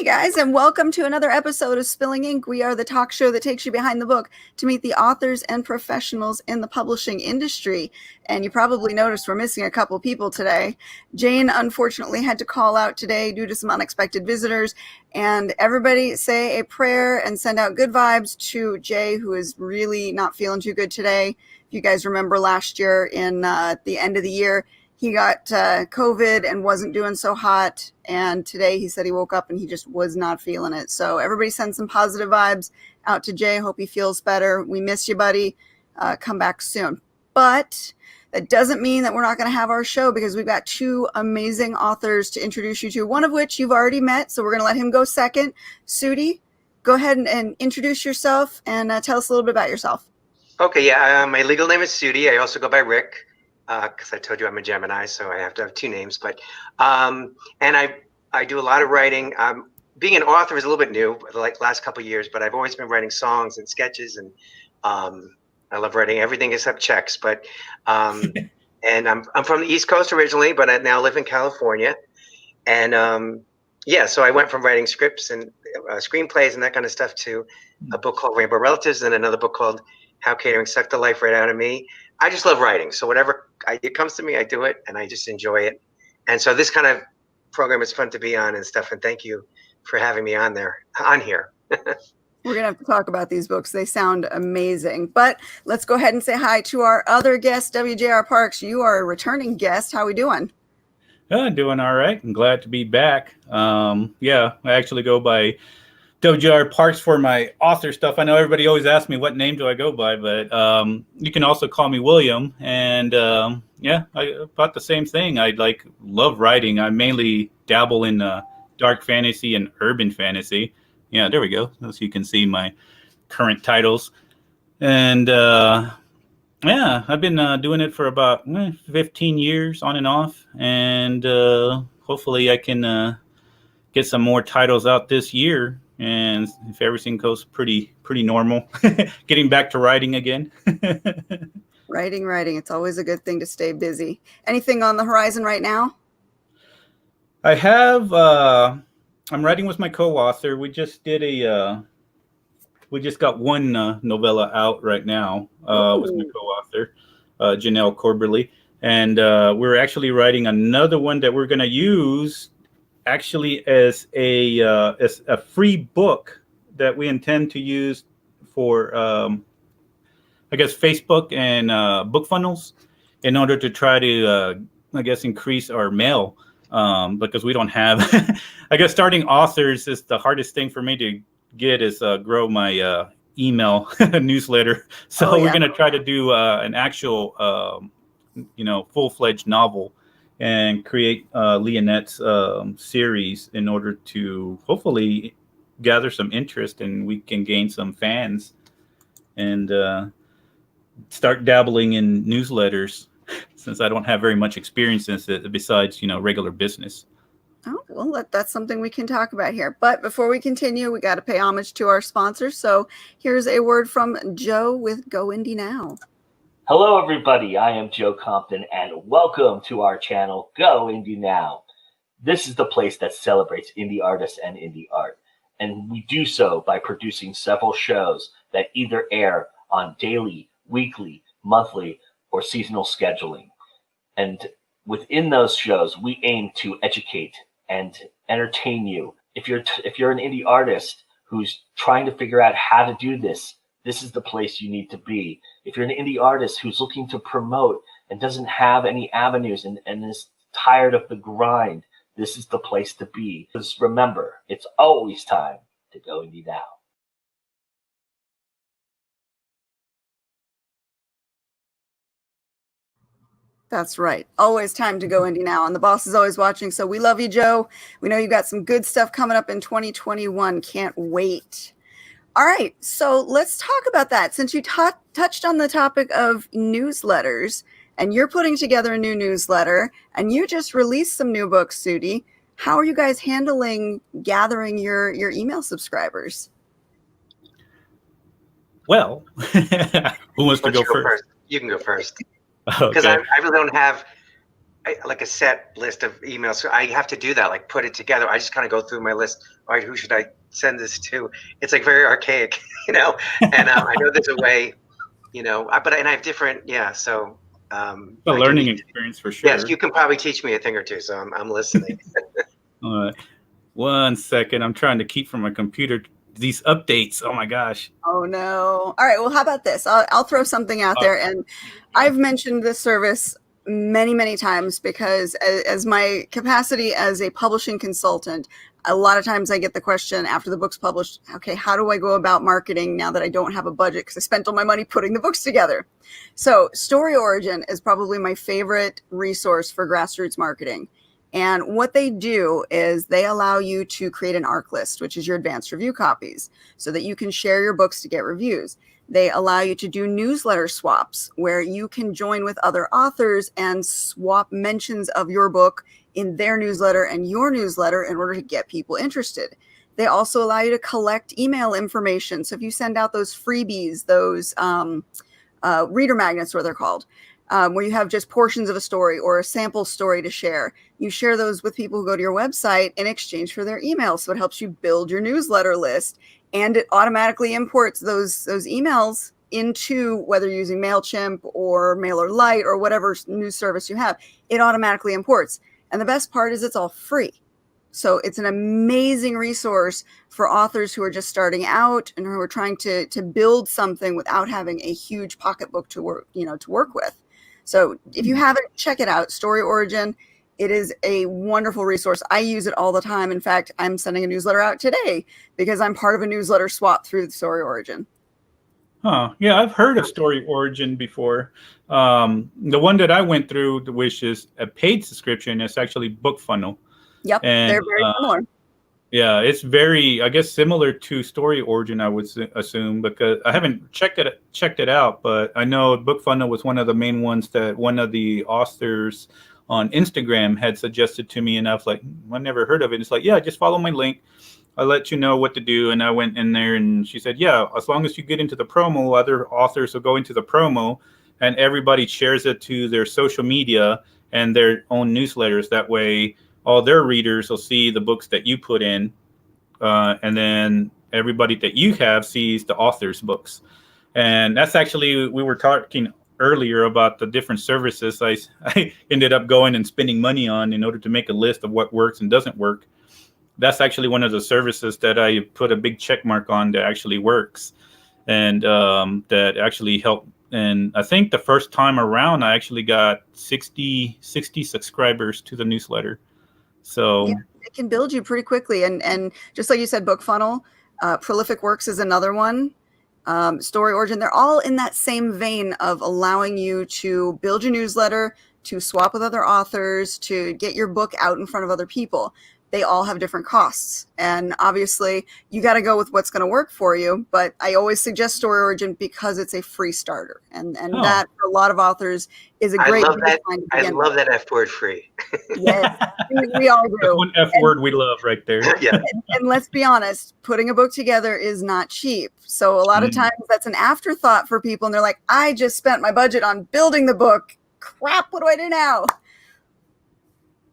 guys, and welcome to another episode of Spilling Ink. We are the talk show that takes you behind the book to meet the authors and professionals in the publishing industry. And you probably noticed we're missing a couple people today. Jane unfortunately had to call out today due to some unexpected visitors. And everybody say a prayer and send out good vibes to Jay, who is really not feeling too good today. If you guys remember last year in the end of the year, he got COVID and wasn't doing so hot. And today he said he woke up and he just was not feeling it. So everybody send some positive vibes out to Jay. Hope he feels better. We miss you, buddy. Come back soon. But that doesn't mean that we're not going to have our show, because we've got two amazing authors to introduce you to, one of which you've already met. So we're going to let him go second. Sudi, go ahead and introduce yourself and tell us a little bit about yourself. Okay, yeah. My legal name is Sudi. I also go by Rick. Because I told you I'm a Gemini, so I have to have two names. But and I do a lot of writing. Being an author is a little bit new, like last couple of years. But I've always been writing songs and sketches, and I love writing everything except checks. But and I'm from the East Coast originally, but I now live in California. And yeah, so I went from writing scripts and screenplays and that kind of stuff to a book called Rainbow Relatives and another book called How Catering Sucked the Life Right Out of Me. I just love writing. So whatever it comes to me, I do it, and I just enjoy it. And so this kind of program is fun to be on and stuff. And thank you for having me on here. We're going to have to talk about these books. They sound amazing. But let's go ahead and say hi to our other guest, WJR Parks. You are a returning guest. How are we doing? Doing all right. I'm glad to be back. Yeah, I actually go by WJR Parks for my author stuff. I know everybody always asks me what name do I go by, but you can also call me William. And yeah, about the same thing. I love writing. I mainly dabble in dark fantasy and urban fantasy. Yeah, there we go. So you can see my current titles. And yeah, I've been doing it for about 15 years on and off. And hopefully I can get some more titles out this year. And if everything goes pretty normal, getting back to writing again. Writing. It's always a good thing to stay busy. Anything on the horizon right now? I have, I'm writing with my co-author. We just got one novella out right now with my co-author, Janelle Corberly. And we're actually writing another one that we're going to use actually as a free book that we intend to use for I guess Facebook and book funnels in order to try to I guess increase our mail because we don't have I guess starting authors is the hardest thing for me to get is grow my email newsletter. So we're going to try to do an actual full-fledged novel and create Leonette's series in order to hopefully gather some interest and we can gain some fans and start dabbling in newsletters since I don't have very much experience in it besides, regular business. Oh, well, that's something we can talk about here. But before we continue, we got to pay homage to our sponsors. So here's a word from Joe with GoIndy Now. Hello, everybody. I am Joe Compton, and welcome to our channel, GoIndy Now. This is the place that celebrates indie artists and indie art, and we do so by producing several shows that either air on daily, weekly, monthly, or seasonal scheduling. And within those shows, we aim to educate and entertain you. If you're an indie artist who's trying to figure out how to do this, this is the place you need to be. If you're an indie artist who's looking to promote and doesn't have any avenues and is tired of the grind, this is the place to be. Because remember, it's always time to go indie now. That's right. Always time to go indie now. And the boss is always watching. So we love you, Joe. We know you got some good stuff coming up in 2021. Can't wait. All right, so let's talk about that. Since you touched on the topic of newsletters, and you're putting together a new newsletter, and you just released some new books, Sudi, how are you guys handling gathering your email subscribers? Well, who wants to go first? You can go first. Because I really don't have like a set list of emails. So I have to do that, like put it together. I just kind of go through my list. All right, who should I send this to? It's like very archaic, And I know there's a way, but I have different, yeah. So A I do learning need, experience for sure. yes, you can probably teach me a thing or two. So I'm listening. One second, I'm trying to keep from my computer these updates. Oh my gosh. Oh no. All right. Well, how about this? I'll throw something out there, and I've mentioned this service many, many times because as my capacity as a publishing consultant, a lot of times I get the question after the book's published, okay, how do I go about marketing now that I don't have a budget because I spent all my money putting the books together? So Story Origin is probably my favorite resource for grassroots marketing. And what they do is they allow you to create an ARC list, which is your advanced review copies, so that you can share your books to get reviews. They allow you to do newsletter swaps where you can join with other authors and swap mentions of your book in their newsletter and your newsletter in order to get people interested. They also allow you to collect email information. So if you send out those freebies, those reader magnets, what they're called, where you have just portions of a story or a sample story to share, you share those with people who go to your website in exchange for their email. So it helps you build your newsletter list, and it automatically imports those emails into, whether you're using MailChimp or MailerLite or whatever news service you have, it automatically imports. And the best part is it's all free. So it's an amazing resource for authors who are just starting out and who are trying to build something without having a huge pocketbook to work with. So if you haven't, check it out, Story Origin. It is a wonderful resource. I use it all the time. In fact, I'm sending a newsletter out today because I'm part of a newsletter swap through the Story Origin. Huh. Yeah, I've heard of Story Origin before. The one that I went through, which is a paid subscription, is actually BookFunnel. Yep, And, they're very similar. Yeah, it's very, I guess, similar to Story Origin, I would assume, because I haven't checked it out, but I know BookFunnel was one of the main ones that one of the authors on Instagram had suggested to me, and I was like, I never heard of it. It's like, yeah, just follow my link. I'll let you know what to do. And I went in there, and she said, yeah, as long as you get into the promo, other authors will go into the promo, and everybody shares it to their social media and their own newsletters. That way, all their readers will see the books that you put in, and then everybody that you have sees the author's books. And that's actually, we were talking earlier about the different services I ended up going and spending money on in order to make a list of what works and doesn't work. That's actually one of the services that I put a big check mark on that actually works, and that actually helped. And I think the first time around, I actually got 60 subscribers to the newsletter. So yeah, it can build you pretty quickly. And just like you said, BookFunnel, Prolific Works is another one. Story Origin, they're all in that same vein of allowing you to build your newsletter, to swap with other authors, to get your book out in front of other people. They all have different costs. And obviously, you got to go with what's going to work for you. But I always suggest Story Origin because it's a free starter. And that, for a lot for authors, is a great baseline to begin with. I love that F word, free. Yes, we all do. That's one F word we love right there. Yeah. And let's be honest, putting a book together is not cheap. So a lot of times that's an afterthought for people. And they're like, I just spent my budget on building the book. Crap, what do I do now?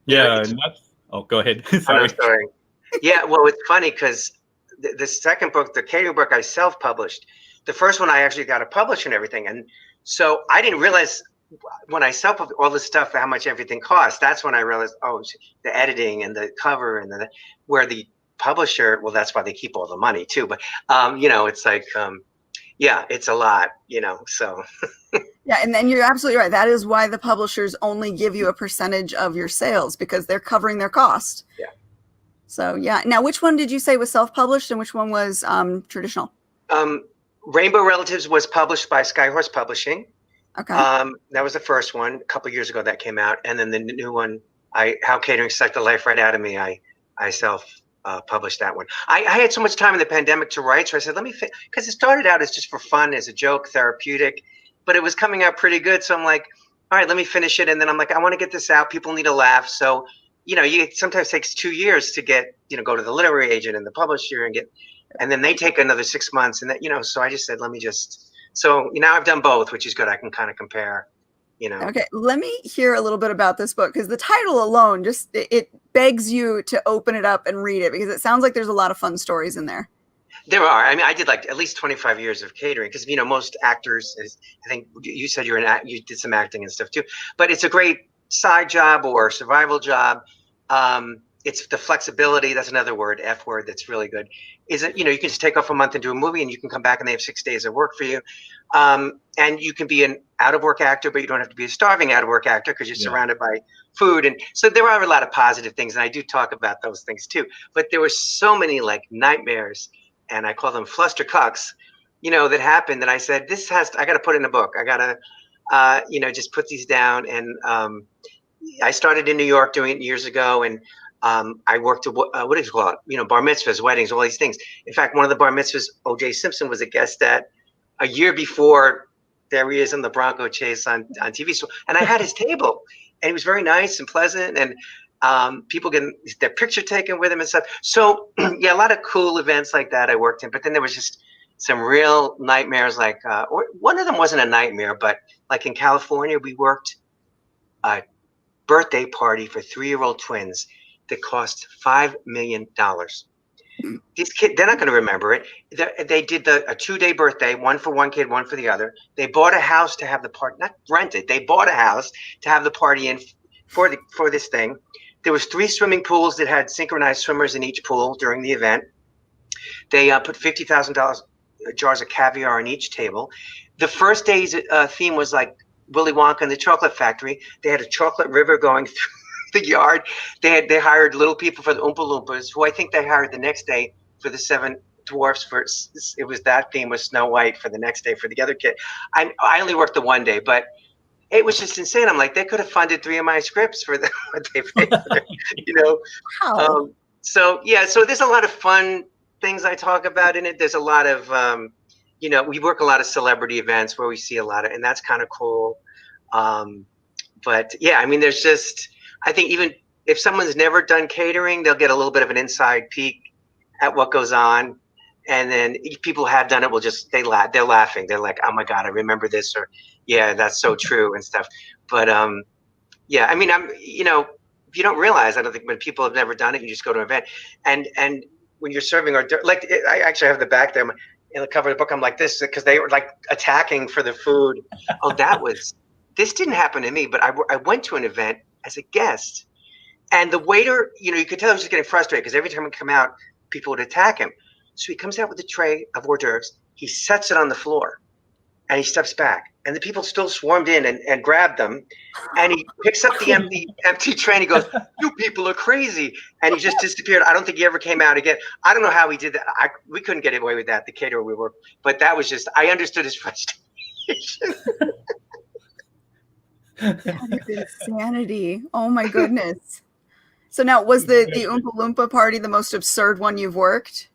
Yeah, and that's... Oh, go ahead. Sorry. I'm sorry. Yeah, well, it's funny because the second book, the catering book, I self-published. The first one I actually got to publish and everything. And so I didn't realize when I self-published all this stuff, how much everything costs. That's when I realized, the editing and the cover and where the publisher, well, that's why they keep all the money too. But, it's like, yeah, it's a lot, so. Yeah, and then you're absolutely right. That is why the publishers only give you a percentage of your sales, because they're covering their cost. Yeah. So, yeah. Now, which one did you say was self-published and which one was traditional? Rainbow Relatives was published by Skyhorse Publishing. Okay. That was the first one. A couple of years ago that came out. And then the new one, How Catering Sucked the Life Right Out of Me, I self-published that one. I had so much time in the pandemic to write, so I said, because it started out as just for fun, as a joke, therapeutic. But it was coming out pretty good. So I'm like, all right, let me finish it. And then I'm like, I want to get this out. People need a laugh. So, it sometimes takes 2 years to get, go to the literary agent and the publisher and then they take another 6 months. And that, so I just said, so now I've done both, which is good. I can kind of compare, Okay, let me hear a little bit about this book, because the title alone just it begs you to open it up and read it, because it sounds like there's a lot of fun stories in there. There are. I mean, I did like at least 25 years of catering, because most actors, I think you said you did some acting and stuff too, but it's a great side job or survival job. It's the flexibility. That's another word, F word. That's really good. Is it, you can just take off a month and do a movie, and you can come back and they have 6 days of work for you. And you can be an out of work actor, but you don't have to be a starving out of work actor, because you're surrounded by food. And so there are a lot of positive things. And I do talk about those things too, but there were so many like nightmares, and I call them fluster cucks, that happened, that I said, I got to put in a book. I got to, just put these down. And I started in New York doing it years ago. And I worked at, what is it called? Bar mitzvahs, weddings, all these things. In fact, one of the bar mitzvahs, O.J. Simpson was a guest at a year before. There he is in the Bronco chase on TV. So, and I had his table, and he was very nice and pleasant, and people getting their picture taken with him and stuff. So yeah, a lot of cool events like that I worked in. But then there was just some real nightmares. Like one of them wasn't a nightmare, but like in California, we worked a birthday party for 3-year-old twins that cost $5 million. These kids, they're not going to remember it. They did a 2-day birthday, one for one kid, one for the other. They bought a house to have the party, not rented. They bought a house to have the party in for this thing. There was 3 swimming pools that had synchronized swimmers in each pool during the event. They put $50,000 jars of caviar on each table. The first day's theme was like Willy Wonka and the Chocolate Factory. They had a chocolate river going through the yard. They hired little people for the Oompa Loompas, who I think they hired the next day for the 7 dwarfs. It was that theme was Snow White for the next day for the other kid. I only worked the one day, but it was just insane. I'm like, they could have funded 3 of my scripts for what they paid for, Wow. So there's a lot of fun things I talk about in it. There's a lot of we work a lot of celebrity events where we see a lot of, and that's kind of cool. But yeah, I mean, there's just, I think even if someone's never done catering, they'll get a little bit of an inside peek at what goes on. And then people who have done it they're laughing. They're like, oh my God, I remember this, or yeah, that's so true and stuff. But yeah, I mean, if you don't realize, I don't think when people have never done it, you just go to an event, and when you're serving like I actually have the back there in the cover of the book, I'm like this because they were like attacking for the food. Oh, this didn't happen to me, but I went to an event as a guest, and the waiter, you could tell he was just getting frustrated because every time he come out, people would attack him. So he comes out with a tray of hors d'oeuvres. He sets it on the floor, and he steps back, and the people still swarmed in and grabbed them, and he picks up the empty tray, and he goes, "You people are crazy," and he just disappeared. I don't think he ever came out again. I don't know how he did that. We couldn't get away with that. The caterer we were, but that was just, I understood his frustration. That is insanity. Oh my goodness. So now, was the Oompa Loompa party the most absurd one you've worked?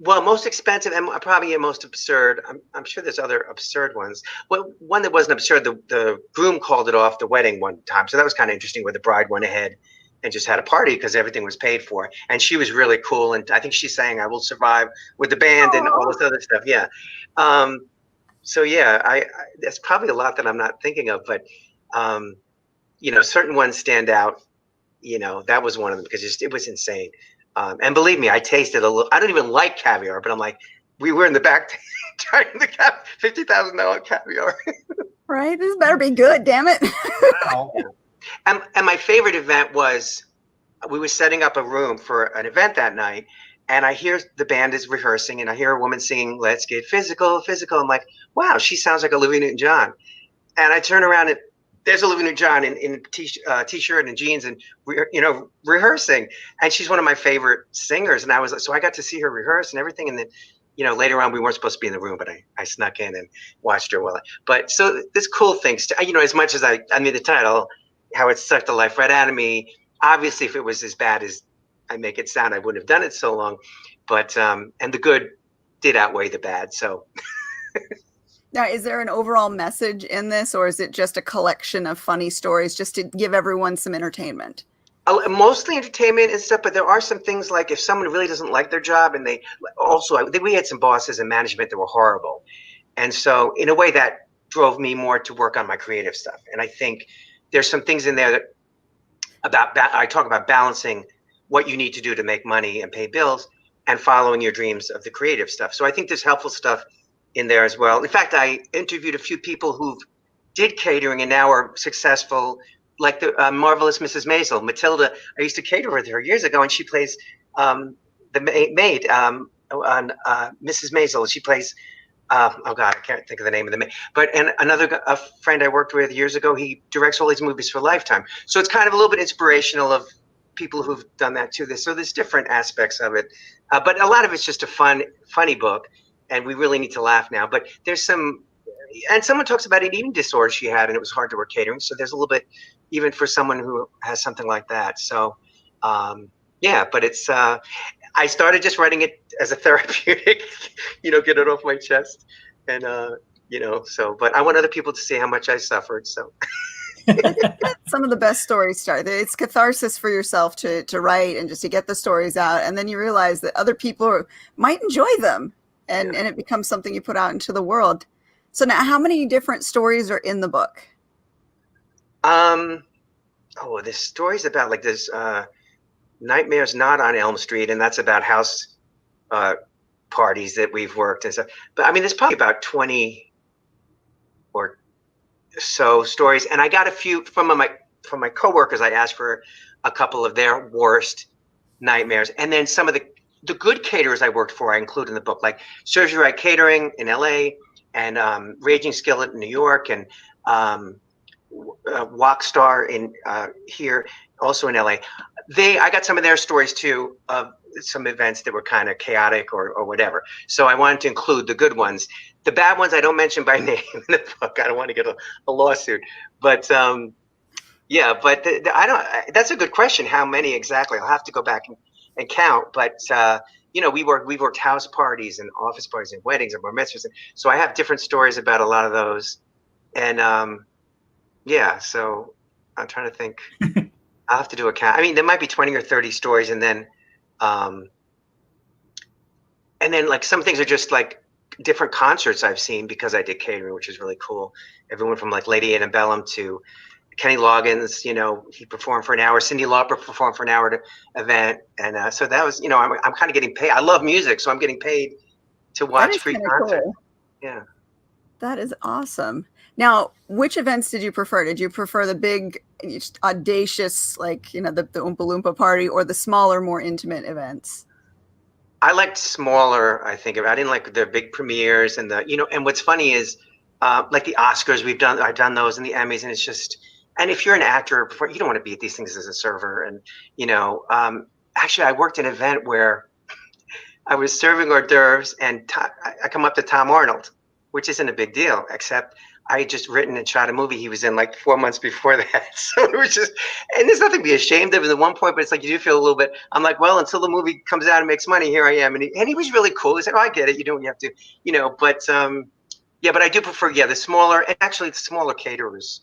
Well, most expensive and probably most absurd. I'm sure there's other absurd ones. Well, one that wasn't absurd, the groom called it off the wedding one time. So that was kind of interesting, where the bride went ahead and just had a party because everything was paid for. And she was really cool. And I think she sang "I Will Survive" with the band and all this other stuff. Yeah. So yeah, that's probably a lot that I'm not thinking of, but certain ones stand out. That was one of them because it was insane. And believe me, I tasted a little. I don't even like caviar, but I'm like, we were in the back trying the $50,000 caviar. Right, this better be good. Damn it! Wow. And my favorite event was, we were setting up a room for an event that night, and I hear the band is rehearsing, and I hear a woman singing "Let's Get Physical, Physical." I'm like, wow, she sounds like Olivia Newton-John. And I turn around and there's Olivia Newton-John in a t-shirt and jeans, and rehearsing. And she's one of my favorite singers. And so I got to see her rehearse and everything. And then, later on, we weren't supposed to be in the room, but I snuck in and watched her but so there's cool things as much as I mean, the title, how it sucked the life right out of me. Obviously, if it was as bad as I make it sound, I wouldn't have done it so long. But and the good did outweigh the bad. So. Now, is there an overall message in this, or is it just a collection of funny stories just to give everyone some entertainment? Mostly entertainment and stuff, but there are some things like if someone really doesn't like their job, and we had some bosses and management that were horrible. And so in a way that drove me more to work on my creative stuff. And I think there's some things in there that I talk about balancing what you need to do to make money and pay bills and following your dreams of the creative stuff. So I think there's helpful stuff in there as well. In fact, I interviewed a few people who did catering and now are successful, like the marvelous Mrs. Maisel. Matilda, I used to cater with her years ago, and she plays the maid on Mrs. Maisel. She plays, oh God, I can't think of the name of the maid. But and a friend I worked with years ago, he directs all these movies for Lifetime. So it's kind of a little bit inspirational of people who've done that too. So there's different aspects of it, but a lot of it's just a funny book, and we really need to laugh now. But there's some, and someone talks about an eating disorder she had, and it was hard to work catering. So there's a little bit, even for someone who has something like that. So, yeah, but it's, I started just writing it as a therapeutic, get it off my chest. And, so, but I want other people to see how much I suffered. So. Some of the best stories start. It's catharsis for yourself to write and just to get the stories out. And then you realize that other people might enjoy them, and it becomes something you put out into the world. So now, how many different stories are in the book? There's stories about like this Nightmares Not on Elm Street, and that's about house parties that we've worked and stuff. But I mean, there's probably about 20 or so stories, and I got a few from my coworkers. I asked for a couple of their worst nightmares, and then some of the good caterers I worked for I include in the book, like Surgery Right Catering in LA, and Raging Skillet in New York, and Walkstar in here, also in LA. I got some of their stories too, of some events that were kind of chaotic or whatever. So I wanted to include the good ones. The bad ones I don't mention by name in the book. I don't want to get a lawsuit. But yeah, but I don't. That's a good question. How many exactly? I'll have to go back and count. But we worked house parties and office parties and weddings and bar mitzvahs. So I have different stories about a lot of those. And yeah, so I'm trying to think. I'll have to do a count. I mean, there might be 20 or 30 stories, and then like some things are just like different concerts I've seen because I did catering, which is really cool. Everyone from like Lady Antebellum to Kenny Loggins, he performed for an hour. Cyndi Lauper performed for an hour to event, and so that was, I'm kind of getting paid. I love music, so I'm getting paid to watch free concerts. Cool. Yeah, that is awesome. Now, which events did you prefer? Did you prefer the big, audacious, like, the Oompa Loompa party, or the smaller, more intimate events? I liked smaller, I think. I didn't like the big premieres and and what's funny is, like the Oscars, I've done those, and the Emmys, and it's just, and if you're an actor, you don't want to be at these things as a server. And, actually I worked an event where I was serving hors d'oeuvres, and I come up to Tom Arnold, which isn't a big deal, except I had just written and shot a movie he was in like 4 months before that. So it was just, and there's nothing to be ashamed of at one point, but it's like you do feel a little bit, I'm like, well, until the movie comes out and makes money, here I am. And he was really cool. He said, oh, I get it. You do what you have to, but yeah, but I do prefer, the smaller, and actually the smaller caterers,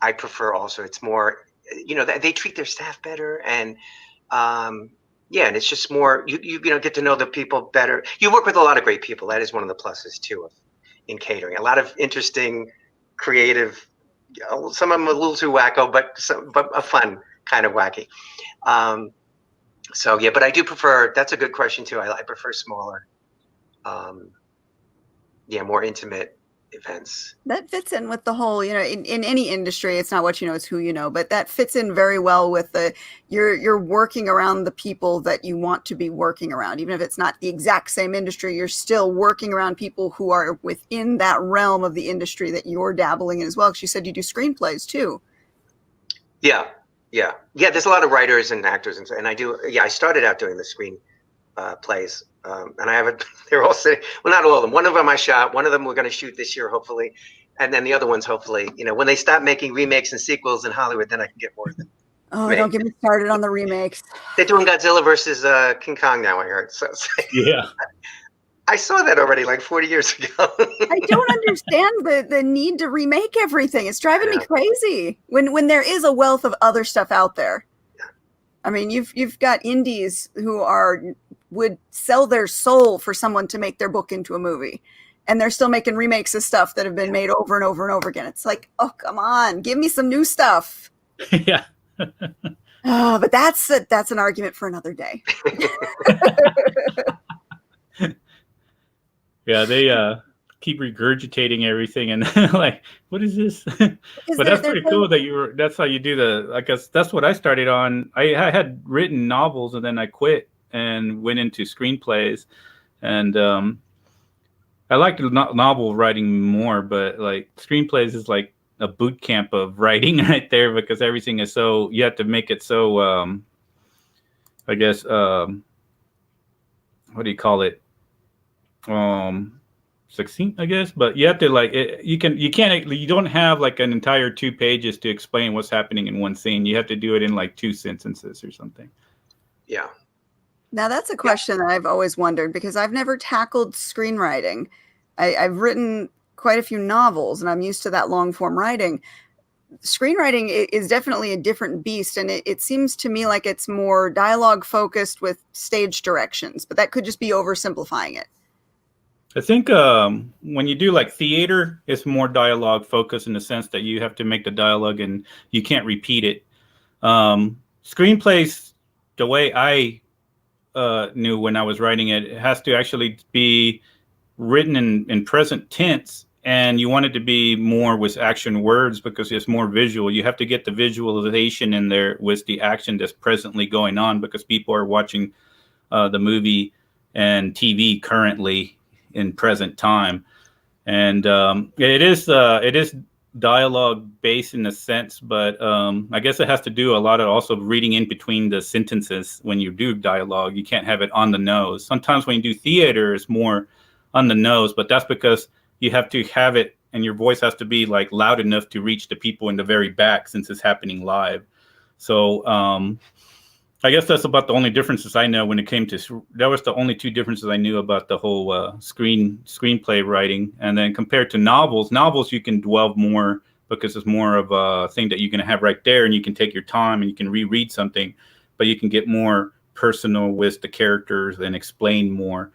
I prefer also. It's more, they treat their staff better, and and it's just more, you get to know the people better. You work with a lot of great people. That is one of the pluses too in catering. A lot of interesting, creative, some of them a little too wacko, but a fun kind of wacky. So yeah, but I do prefer, that's a good question too. I prefer smaller, more intimate events. That fits in with the whole, in any industry, it's not what you know, it's who you know, but that fits in very well with you're working around the people that you want to be working around. Even if it's not the exact same industry, you're still working around people who are within that realm of the industry that you're dabbling in as well. Because you said you do screenplays too. Yeah. There's a lot of writers and actors, and I do. Yeah, I started out doing the screen plays. And I haven't, they're all sitting, well, not all of them. One of them I shot, one of them we're going to shoot this year, hopefully. And then the other ones, hopefully, when they stop making remakes and sequels in Hollywood, then I can get more of them. Oh, don't get me started on the remakes. They're doing Godzilla versus King Kong now, I heard. So yeah. I saw that already like 40 years ago. I don't understand the need to remake everything. It's driving me crazy when there is a wealth of other stuff out there. Yeah. I mean, you've got indies who would sell their soul for someone to make their book into a movie. and they're still making remakes of stuff that have been made over and over and over again. It's like, oh, come on, give me some new stuff. Yeah. Oh, but that's an argument for another day. Yeah, they keep regurgitating everything and like, what is this? But that's pretty cool that that's how you do I guess that's what I started on. I had written novels and then I quit and went into screenplays, and I liked novel writing more, but like screenplays is like a boot camp of writing right there, because everything is so, you have to make it so I guess what do you call it, succinct, I guess. But you have to like you don't have like an entire 2 pages to explain what's happening in one scene. You have to do it in like 2 sentences or something. Yeah. Now that's a question that I've always wondered, because I've never tackled screenwriting. I've written quite a few novels and I'm used to that long form writing. Screenwriting is definitely a different beast, and it seems to me like it's more dialogue focused with stage directions, but that could just be oversimplifying it. I think when you do like theater, it's more dialogue focused in the sense that you have to make the dialogue and you can't repeat it. Screenplays, the way I knew when I was writing it, it has to actually be written in present tense, and you want it to be more with action words because it's more visual. You have to get the visualization in there with the action that's presently going on, because people are watching the movie and TV currently in present time. And it is dialogue based in a sense, but I guess it has to do a lot of also reading in between the sentences. When you do dialogue, you can't have it on the nose. Sometimes when you do theater, it's more on the nose, but that's because you have to have it and your voice has to be like loud enough to reach the people in the very back, since it's happening live. So I guess that's about the only differences I know when it came to, that was the only 2 differences I knew about the whole screenplay writing. And then compared to novels, you can dwell more because it's more of a thing that you're going to have right there, and you can take your time and you can reread something, but you can get more personal with the characters and explain more,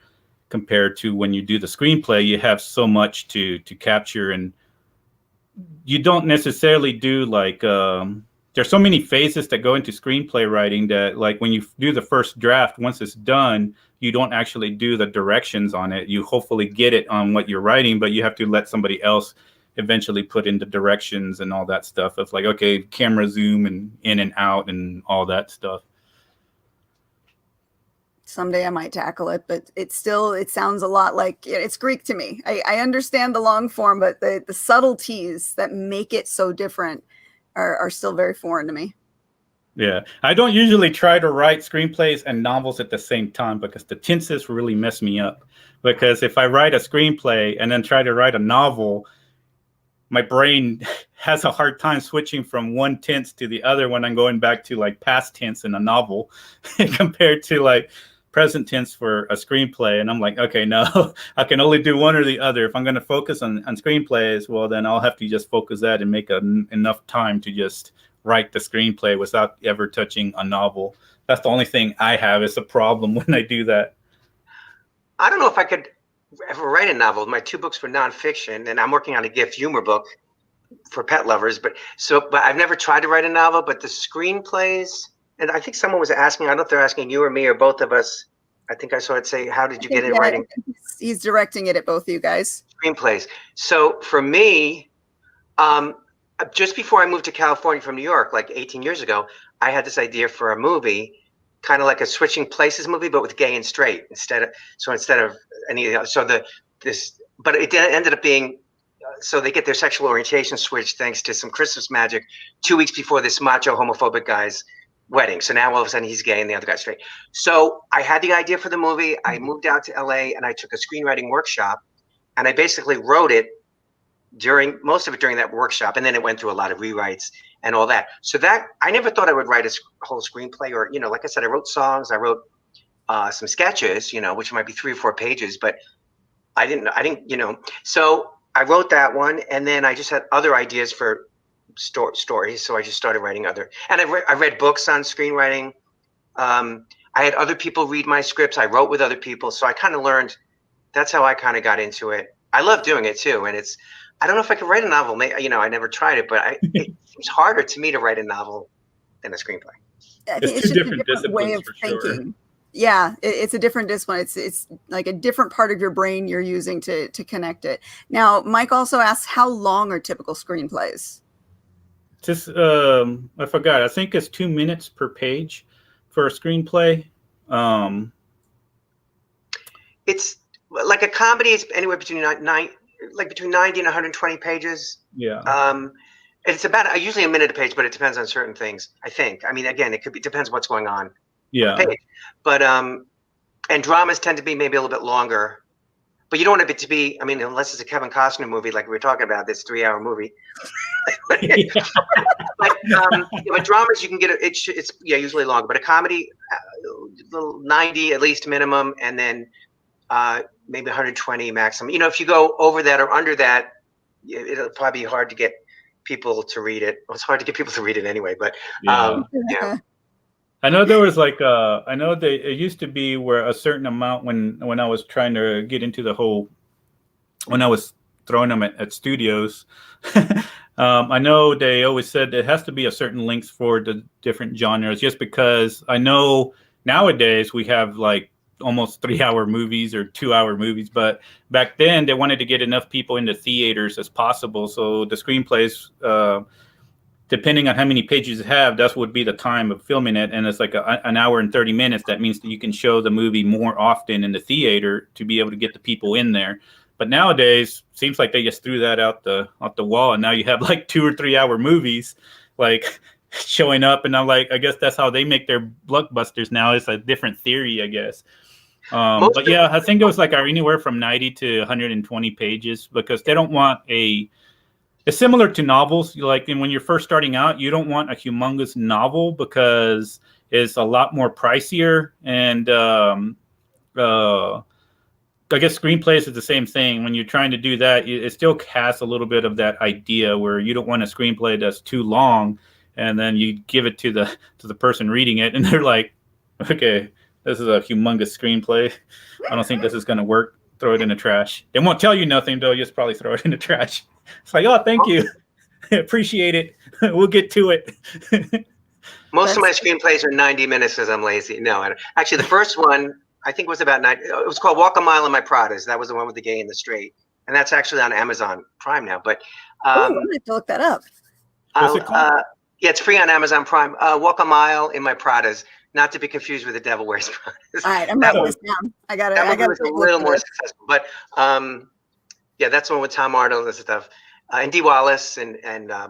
compared to when you do the screenplay. You have so much to capture, and you don't necessarily do like there's so many phases that go into screenplay writing that, like, when you do the first draft, once it's done, you don't actually do the directions on it. You hopefully get it on what you're writing, but you have to let somebody else eventually put in the directions and all that stuff. It's like, okay, camera zoom and in and out and all that stuff. Someday I might tackle it, but it sounds a lot like, it's Greek to me. I understand the long form, but the subtleties that make it so different are still very foreign to me. Yeah, I don't usually try to write screenplays and novels at the same time, because the tenses really mess me up. Because if I write a screenplay and then try to write a novel, my brain has a hard time switching from one tense to the other when I'm going back to like past tense in a novel compared to like present tense for a screenplay. And I'm like, okay, no, I can only do one or the other. If I'm going to focus on screenplays, well, then I'll have to just focus that and make enough time to just write the screenplay without ever touching a novel. That's the only thing I have is a problem when I do that. I don't know if I could ever write a novel. My 2 books were nonfiction, and I'm working on a gift humor book for pet lovers. But I've never tried to write a novel. But the screenplays, and I think someone was asking, I don't know if they're asking you or me or both of us. I think I saw it say, how did you get into writing? He's directing it at both of you guys. Screenplays. So for me, just before I moved to California from New York, like 18 years ago, I had this idea for a movie, kind of like a Switching Places movie, but with gay and straight instead of any, but it ended up being, so they get their sexual orientation switched thanks to some Christmas magic 2 weeks before this macho homophobic guy's wedding. So now all of a sudden he's gay and the other guy's straight. So I had the idea for the movie. I moved out to LA and I took a screenwriting workshop, and I basically wrote it most of it during that workshop. And then it went through a lot of rewrites and all that. So that, I never thought I would write a whole screenplay, or, like I said, I wrote songs, I wrote some sketches, which might be 3 or 4 pages, but I didn't, so I wrote that one. And then I just had other ideas for stories. So I just started writing and I read books on screenwriting. I had other people read my scripts. I wrote with other people. So I kind of learned, that's how I kind of got into it. I love doing it too, and I don't know if I could write a novel. I never tried it, but it seems harder to me to write a novel than a screenplay. I think It's it's two just a different different way disciplines of for thinking. sure. Yeah, it's a different discipline. It's like a different part of your brain you're using to connect it. Now, Mike also asks, how long are typical screenplays? Just I forgot. I think it's 2 minutes per page for a screenplay. It's like a comedy is anywhere between between 90 and 120 pages. Yeah. It's about usually a minute a page, but it depends on certain things. I think. I mean, again, depends what's going on. Yeah. Page. But and dramas tend to be maybe a little bit longer. But you don't want it to be. I mean, unless it's a Kevin Costner movie, like we were talking about, this 3-hour movie. But dramas you can get it's usually long. But a comedy, 90 at least minimum, and then maybe 120 maximum. If you go over that or under that, it'll probably be hard to get people to read it. Well, it's hard to get people to read it anyway. But yeah. I know there was it used to be where a certain amount when I was trying to get into the whole, when I was throwing them at studios, I know they always said it has to be a certain length for the different genres, just because I know nowadays we have like almost 3-hour movies or 2-hour movies, but back then they wanted to get enough people into theaters as possible. So the screenplays, depending on how many pages you have, that would be the time of filming it. And it's like an hour and 30 minutes. That means that you can show the movie more often in the theater to be able to get the people in there. But nowadays, seems like they just threw that out the wall, and now you have like 2 or 3 hour movies like showing up. And I'm like, I guess that's how they make their blockbusters now. It's a different theory, I guess. But yeah, I think it was like anywhere from 90 to 120 pages, because they don't want it's similar to novels. Like when you're first starting out, you don't want a humongous novel because it's a lot more pricier. And I guess screenplays is the same thing. When you're trying to do that, it still has a little bit of that idea where you don't want a screenplay that's too long, and then you give it to the person reading it, and they're like, okay, this is a humongous screenplay. I don't think this is going to work. Throw it in the trash. They won't tell you nothing, though. You just probably throw it in the trash. It's like, oh, thank you. Appreciate it. We'll get to it. Most of my screenplays are 90 minutes because I'm lazy. No, actually, the first one I think was about 90. It was called Walk a Mile in My Pradas. That was the one with the gay and the straight, and that's actually on Amazon Prime now. But I'm gonna have to look that up. What's it called? Yeah, it's free on Amazon Prime. Walk a Mile in My Pradas, not to be confused with The Devil Wears Pradas. All right, I'm writing this down. I got it was a little more successful, but yeah, that's the one with Tom Arnold and stuff, and Dee Wallace and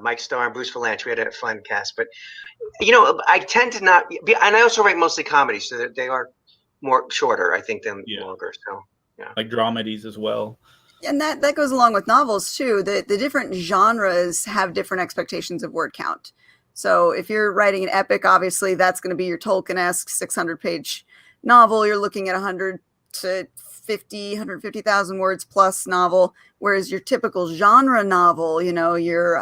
Mike Starr and Bruce Vilanch. We had a fun cast, but I tend to not be, and I also write mostly comedies, so they are more shorter, I think, than longer. So yeah, like dramedies as well. And that goes along with novels too. The different genres have different expectations of word count. So if you're writing an epic, obviously that's going to be your Tolkien-esque 600-page novel. You're looking at 100 to 150,000 words plus novel. Whereas your typical genre novel, your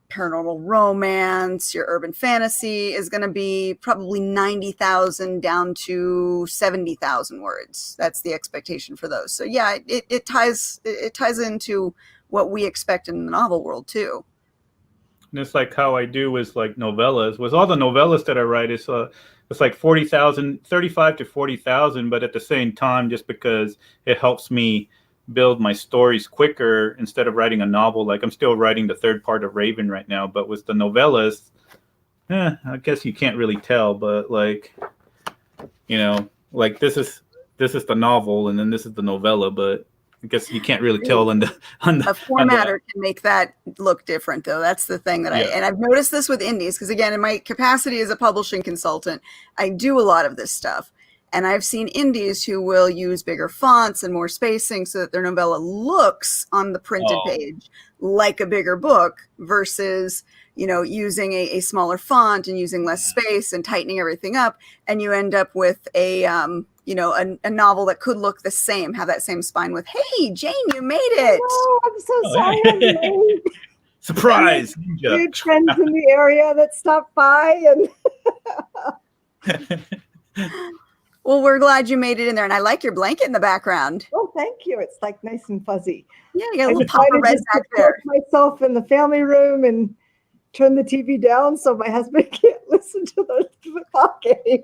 paranormal romance, your urban fantasy is going to be probably 90,000 down to 70,000 words. That's the expectation for those. So yeah, it ties into what we expect in the novel world too. And it's like how I do with like novellas. With all the novellas that I write, it's like 40,000, 35 to 40,000. But at the same time, just because it helps me build my stories quicker instead of writing a novel. Like I'm still writing the third part of Raven right now, but with the novellas, I guess you can't really tell. But like, like this is the novel, and then this is the novella. But I guess you can't really tell on the a formatter can make that look different, though. That's the thing that I've noticed this with indies, because again, in my capacity as a publishing consultant, I do a lot of this stuff. And I've seen indies who will use bigger fonts and more spacing so that their novella looks on the printed page like a bigger book versus, using a smaller font and using less space and tightening everything up. And you end up with a novel that could look the same, have that same spine with, hey, Jane, you made it. Oh, I'm so sorry. I'm late. Surprise. Good friends in the area that stopped by. And Well, we're glad you made it in there. And I like your blanket in the background. Oh, thank you. It's like nice and fuzzy. Yeah, you got a I little Papa decided Red just to back there. put myself in the family room and turn the TV down so my husband can't listen to the football game.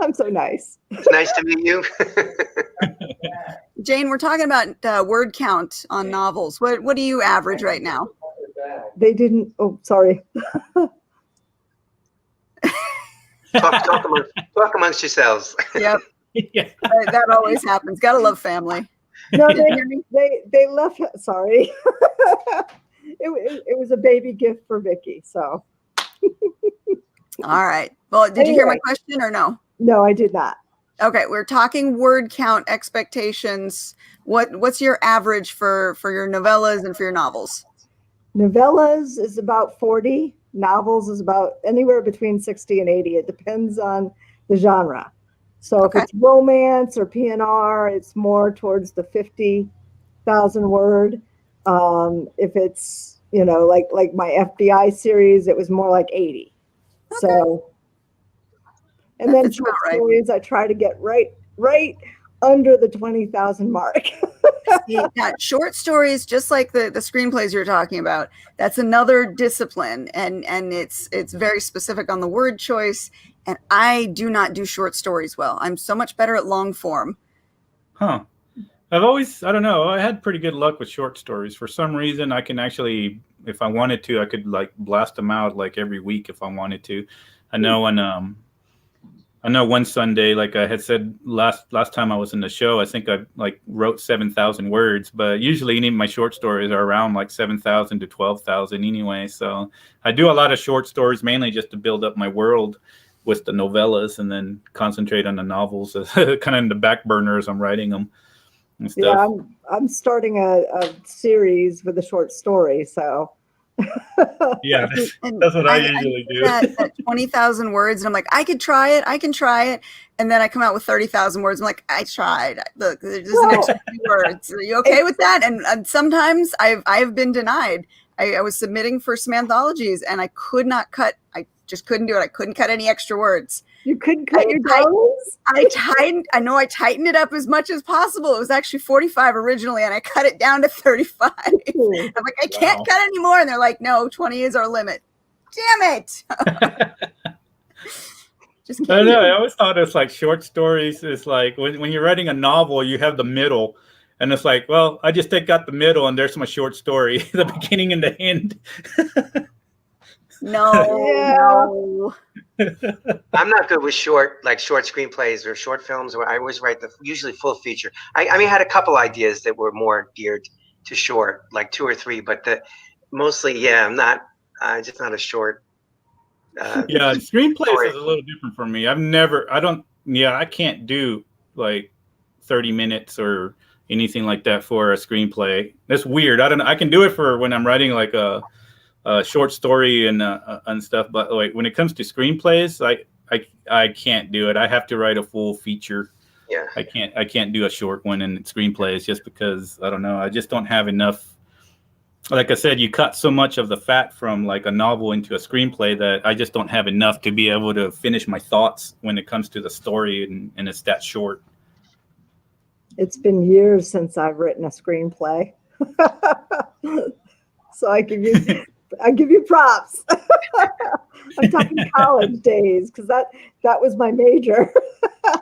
I'm so nice. It's nice to meet you. Jane, we're talking about word count on novels. What do you average right now? They didn't. Oh, sorry. Talk amongst yourselves. Yep, Yeah. that always happens. Gotta love family. No, they left. Sorry. It was a baby gift for Vicky. So. All right. Well, did you hear my Anyway. question or no? No, I did not. Okay, we're talking word count expectations. What's your average for your novellas and for your novels? Novellas is about 40. Novels is about anywhere between 60 and 80. It depends on the genre. So Okay. if it's romance or PNR, it's more towards the 50,000 word. If it's, like my FBI series, it was more like 80. Okay. So, and then That's short about right. stories, I try to get right under the 20,000 mark. Yeah, short stories, just like the screenplays you're talking about, that's another discipline, and it's very specific on the word choice. And I do not do short stories well. I'm so much better at long form. Huh. I don't know. I had pretty good luck with short stories. For some reason, I can actually, if I wanted to, I could like blast them out like every week if I wanted to. I know one Sunday, like I had said last time I was in the show, I think I like wrote 7,000 words, but usually any of my short stories are around like 7,000 to 12,000 anyway. So I do a lot of short stories mainly just to build up my world with the novellas, and then concentrate on the novels kind of in the back burner as I'm writing them and stuff. Yeah, I'm starting a series with a short story, so. Yeah, that's what I usually do. At 20,000 words, and I'm like, I can try it, and then I come out with 30,000 words. I'm like, I tried. Look, there's an extra few words. Are you okay with that? And sometimes I've been denied. I was submitting for some anthologies, and I could not cut. I just couldn't do it. I couldn't cut any extra words. You couldn't cut your toes? I tightened it up as much as possible. It was actually 45 originally, and I cut it down to 35. I'm like, I can't cut anymore. And they're like, no, 20 is our limit. Damn it. Just kidding. I know. I always thought it's like short stories is like when you're writing a novel, you have the middle. And it's like, well, I just take out the middle and there's my short story, the beginning and the end. No. I'm not good with short screenplays or short films. Where I always write usually full feature. I had a couple ideas that were more geared to short, like 2 or 3, but mostly, I'm just not a short. Yeah, screenplays is a little different for me. I can't do like 30 minutes or anything like that for a screenplay. That's weird. I can do it for when I'm writing like a short story and stuff, but like when it comes to screenplays, I can't do it. I have to write a full feature. Yeah, I can't do a short one in screenplays just because I don't know. I just don't have enough. Like I said, you cut so much of the fat from like a novel into a screenplay that I just don't have enough to be able to finish my thoughts when it comes to the story, and it's that short. It's been years since I've written a screenplay. So I give you props. I'm talking college days, because that was my major.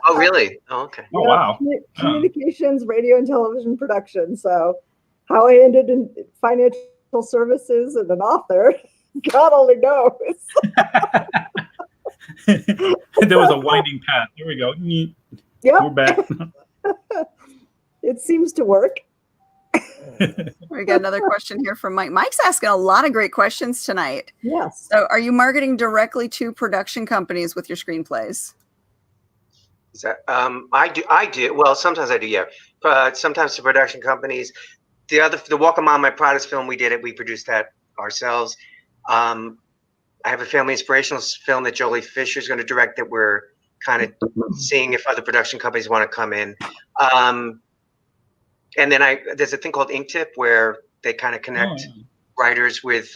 Oh, really? Oh, okay. Oh, wow. Communications, radio and television production. So how I ended in financial services and an author, God only knows. There was a winding path. There we go. Yep. We're back. It seems to work. We got another question here from Mike. Mike's asking a lot of great questions tonight. Yes. So are you marketing directly to production companies with your screenplays? Is that, I do. Well, sometimes I do, yeah. But sometimes to production companies. The Walk Among My Proudest film, we produced that ourselves. I have a family inspirational film that Jolie Fisher is going to direct that we're kind of seeing if other production companies want to come in. And then there's a thing called Ink Tip where they kind of connect writers with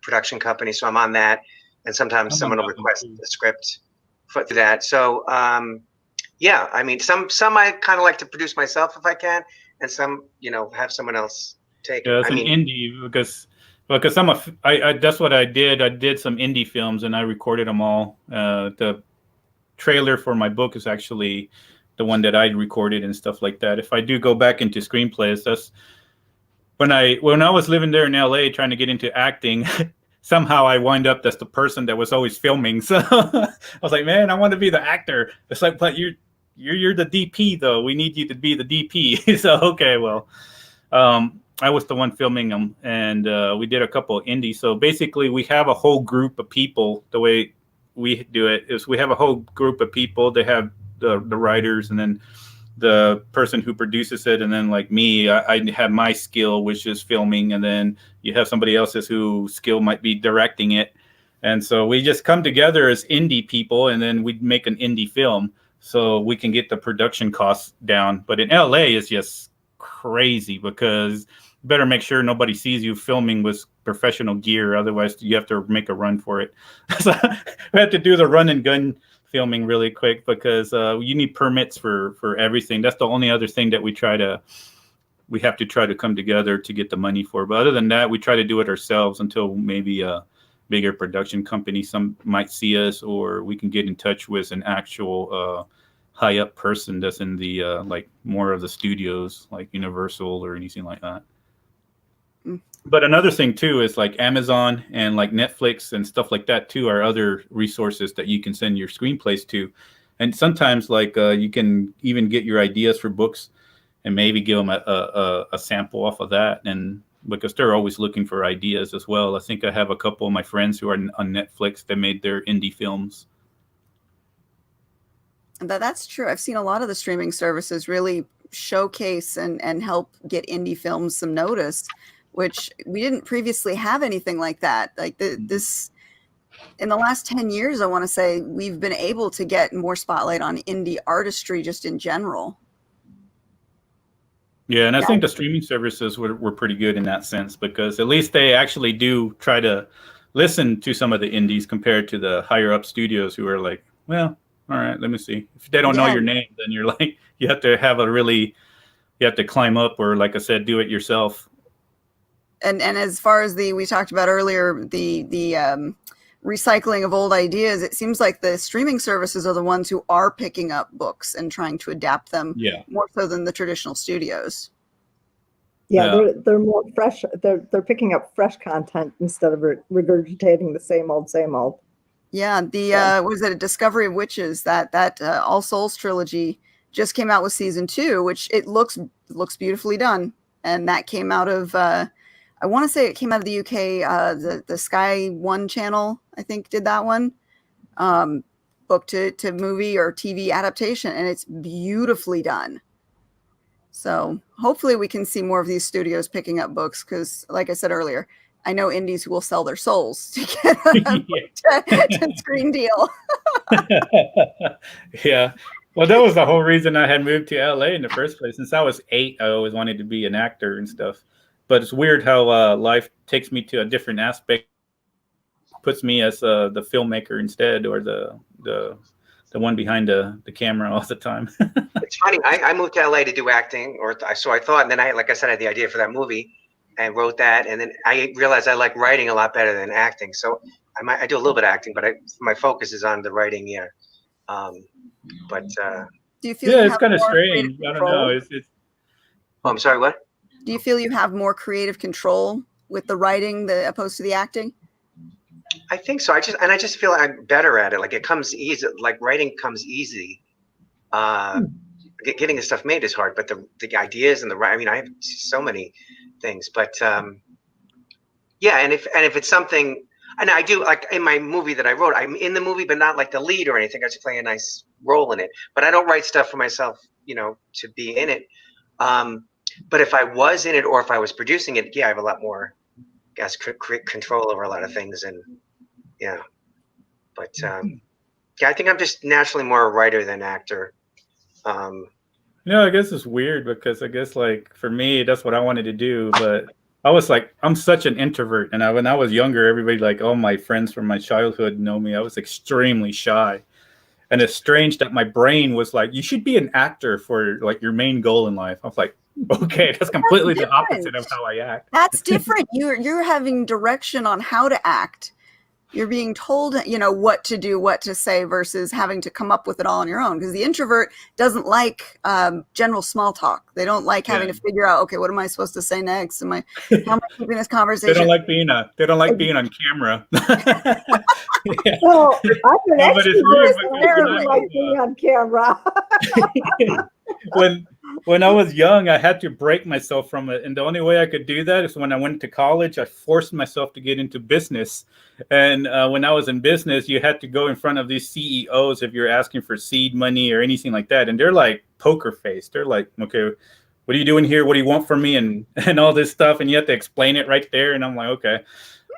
production companies. So I'm on that, and sometimes someone will request a script for that. So yeah, I mean, some I kind of like to produce myself if I can, and some, have someone else take it. Yeah, it's I an mean, indie because I that's what I did. I did some indie films and I recorded them all. The trailer for my book is actually the one that I recorded and stuff like that. If I do go back into screenplays, that's when I was living there in LA trying to get into acting. Somehow I wind up as the person that was always filming. So I was like, man, I want to be the actor. It's like, but you're the DP though. We need you to be the DP. So okay, well, I was the one filming them, and we did a couple of indies. So basically, we have a whole group of people. The way we do it is we have a whole group of people. They have the writers, and then the person who produces it, and then like me, I have my skill, which is filming, and then you have somebody else's whose skill might be directing it. And so we just come together as indie people, and then we make an indie film so we can get the production costs down. But in LA, it's just crazy because you better make sure nobody sees you filming with professional gear. Otherwise, you have to make a run for it. So we have to do the run and gun filming really quick because you need permits for everything. That's the only other thing that we have to try to come together to get the money for. But other than that, we try to do it ourselves until maybe a bigger production company some might see us, or we can get in touch with an actual high up person that's in the like more of the studios like Universal or anything like that. But another thing too is like Amazon and like Netflix and stuff like that too are other resources that you can send your screenplays to. And sometimes like you can even get your ideas for books and maybe give them a sample off of that. And because they're always looking for ideas as well. I think I have a couple of my friends who are on Netflix that made their indie films. That's true. I've seen a lot of the streaming services really showcase and help get indie films some notice, which we didn't previously have anything like that. Like this, in the last 10 years, I want to say we've been able to get more spotlight on indie artistry just in general. Yeah, and I think the streaming services were pretty good in that sense because at least they actually do try to listen to some of the indies compared to the higher up studios who are like, well, all right, let me see. If they don't know your name, then you're like, you have to climb up or, like I said, do it yourself. And as far as we talked about earlier, the recycling of old ideas, it seems like the streaming services are the ones who are picking up books and trying to adapt them more so than the traditional studios. Yeah, they're more fresh. They're picking up fresh content instead of regurgitating the same old. Yeah, was it a Discovery of Witches? That All Souls trilogy just came out with season 2, which it looks beautifully done, and that came out of I want to say it came out of the UK. The Sky One channel, I think, did that one, book to movie or TV adaptation, and it's beautifully done. So hopefully we can see more of these studios picking up books because, like I said earlier, I know indies who will sell their souls to get a screen deal. Yeah. Well, that was the whole reason I had moved to LA in the first place. Since I was 8, I always wanted to be an actor and stuff. But it's weird how life takes me to a different aspect, puts me as the filmmaker instead, or the one behind the camera all the time. It's funny. I moved to LA to do acting, so I thought, and then like I said, I had the idea for that movie and wrote that, and then I realized I like writing a lot better than acting. So I do a little bit of acting, but my focus is on the writing. Yeah. But do you feel it's kind of strange. I don't know. It's Oh, I'm sorry. What? Do you feel you have more creative control with the writing opposed to the acting? I think so. I just feel I'm better at it. Like it comes easy. Like writing comes easy. Getting the stuff made is hard, but the ideas and I mean, I have so many things, but yeah. And if it's something, and I do, like in my movie that I wrote, I'm in the movie, but not like the lead or anything. I just play a nice role in it, but I don't write stuff for myself, to be in it. But if I was in it or if I was producing it, I have a lot more, control over a lot of things. And yeah, but I think I'm just naturally more a writer than actor. I guess it's weird because I guess like for me, that's what I wanted to do. But I was like, I'm such an introvert. And when I was younger, everybody like all my friends from my childhood know me. I was extremely shy. And it's strange that my brain was like, you should be an actor for like your main goal in life. I was like, okay, that's completely the opposite of how I act. That's different. You're having direction on how to act. You're being told, what to do, what to say, versus having to come up with it all on your own. Because the introvert doesn't like general small talk. They don't like having to figure out, okay, what am I supposed to say next? How am I keeping this conversation? They don't like being on camera. Well, I'm an extrovert. I don't like being on camera. When I was young, I had to break myself from it. And the only way I could do that is when I went to college, I forced myself to get into business. And when I was in business, you had to go in front of these CEOs if you're asking for seed money or anything like that. And they're like poker faced. They're like, okay, what are you doing here? What do you want from me? And all this stuff. And you have to explain it right there. And I'm like, okay.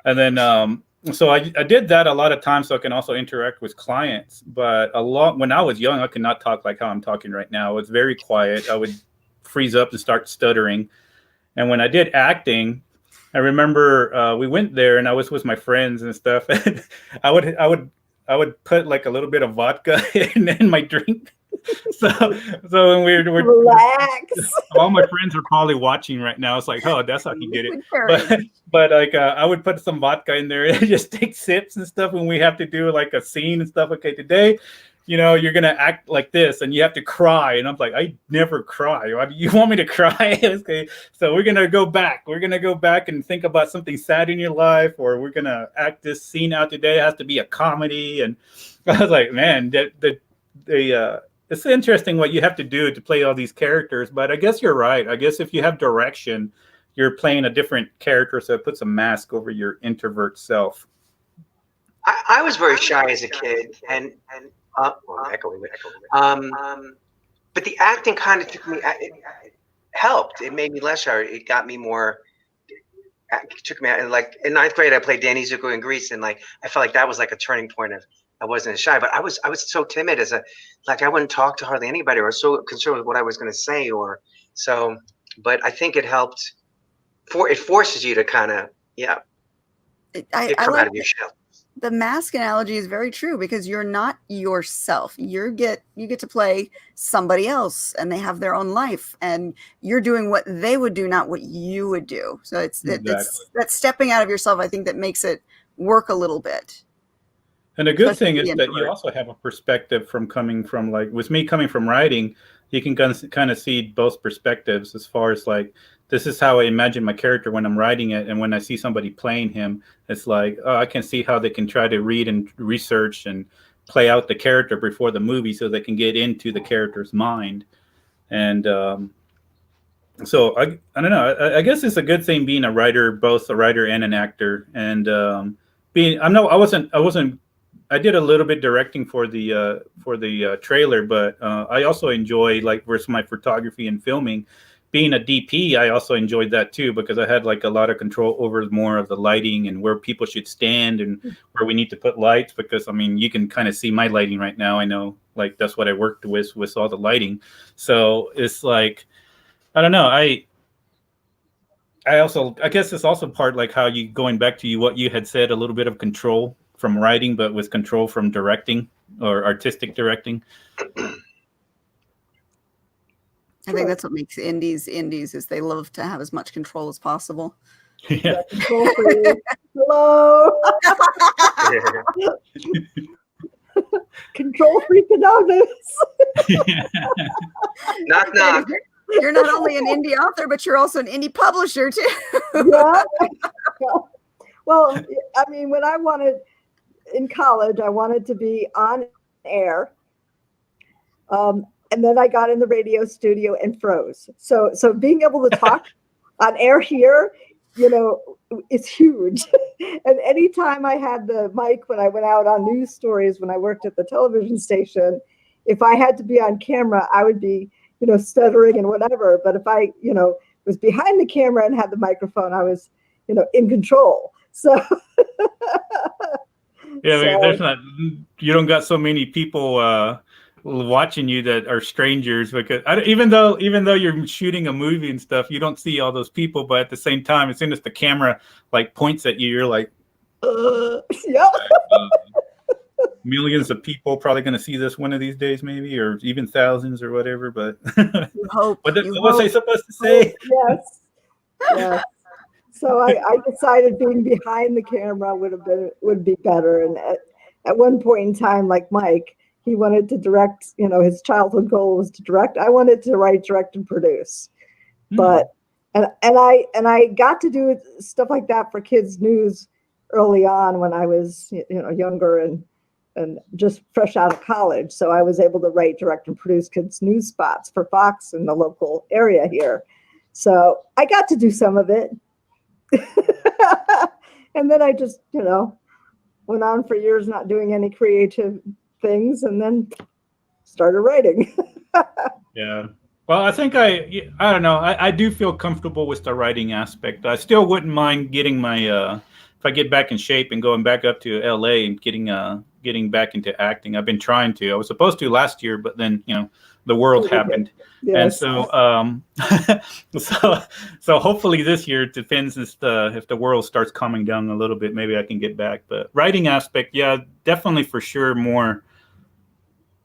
And then so I did that a lot of times so I can also interact with clients. But when I was young, I could not talk like how I'm talking right now. I was very quiet. I would freeze up and start stuttering. And when I did acting, I remember we went there and I was with my friends and stuff. And I would put like a little bit of vodka in my drink. So when we're relax. All my friends are probably watching right now. It's like, oh, that's how he did it. But like I would put some vodka in there and just take sips and stuff when we have to do like a scene and stuff. Okay, today, you're gonna act like this and you have to cry. And I'm like, I never cry. Why do you want me to cry? Okay, so we're gonna go back. We're gonna go back and think about something sad in your life, or we're gonna act this scene out today. It has to be a comedy. And I was like, man, it's interesting what you have to do to play all these characters, but I guess you're right. I guess if you have direction, you're playing a different character, so it puts a mask over your introvert self. I was very shy as a kid, and but the acting kind of took me. It helped. It made me less shy. It got me more. It took me out. And like in 9th grade, I played Danny Zuko in Grease, and like I felt like that was like a turning point of. I wasn't as shy, but I was so timid I wouldn't talk to hardly anybody, or so concerned with what I was going to say, or so. But I think it helped. It forces you to kind of come out of your shell. The mask analogy is very true because you're not yourself. You get to play somebody else, and they have their own life, and you're doing what they would do, not what you would do. So it's that stepping out of yourself. I think that makes it work a little bit. And the good thing is that you also have a perspective from coming from, like, with me coming from writing, you can kind of see both perspectives as far as like, this is how I imagine my character when I'm writing it. And when I see somebody playing him, it's like, oh, I can see how they can try to read and research and play out the character before the movie so they can get into the character's mind. And so I don't know. I guess it's a good thing being a writer, both a writer and an actor. And I did a little bit directing for the trailer, but I also enjoy, like, versus my photography and filming. Being a DP, I also enjoyed that too, because I had like a lot of control over more of the lighting and where people should stand and where we need to put lights. Because I mean, you can kind of see my lighting right now. I know, like, that's what I worked with all the lighting. So it's like, I don't know. I guess it's also part like how you going back to what you had said, a little bit of control from writing, but with control from directing or artistic directing. I think that's what makes indies is they love to have as much control as possible. Yeah. Hello. Control freak anonymous. Knock knock. You're not only an indie author, but you're also an indie publisher too. Yeah. Well, I mean, when I wanted in college, I wanted to be on air. And then I got in the radio studio and froze. So being able to talk on air here, is huge. And anytime I had the mic when I went out on news stories, when I worked at the television station, if I had to be on camera, I would be, stuttering and whatever. But if I, was behind the camera and had the microphone, I was, in control. So yeah, there's not, you don't got so many people watching you that are strangers, because even though you're shooting a movie and stuff, you don't see all those people, but at the same time, as soon as the camera like points at you, you're like, yeah. millions of people probably going to see this one of these days, maybe, or even thousands or whatever. But You hope. what You was I hope. supposed to say? Yes. Yes. So I decided being behind the camera would be better. And at one point in time, like Mike, he wanted to direct. His childhood goal was to direct. I wanted to write, direct, and produce. But and I got to do stuff like that for kids news early on when I was younger and just fresh out of college. So I was able to write, direct, and produce kids news spots for Fox in the local area here. So I got to do some of it. And then I just, went on for years not doing any creative things and then started writing. Yeah. Well, I think I don't know. I do feel comfortable with the writing aspect. I still wouldn't mind getting my, if I get back in shape and going back up to LA and getting back into acting. I've been trying to. I was supposed to last year, but then, the world happened. Yes. And so, so hopefully this year, it depends if the world starts calming down a little bit, maybe I can get back. But writing aspect, yeah, definitely for sure more,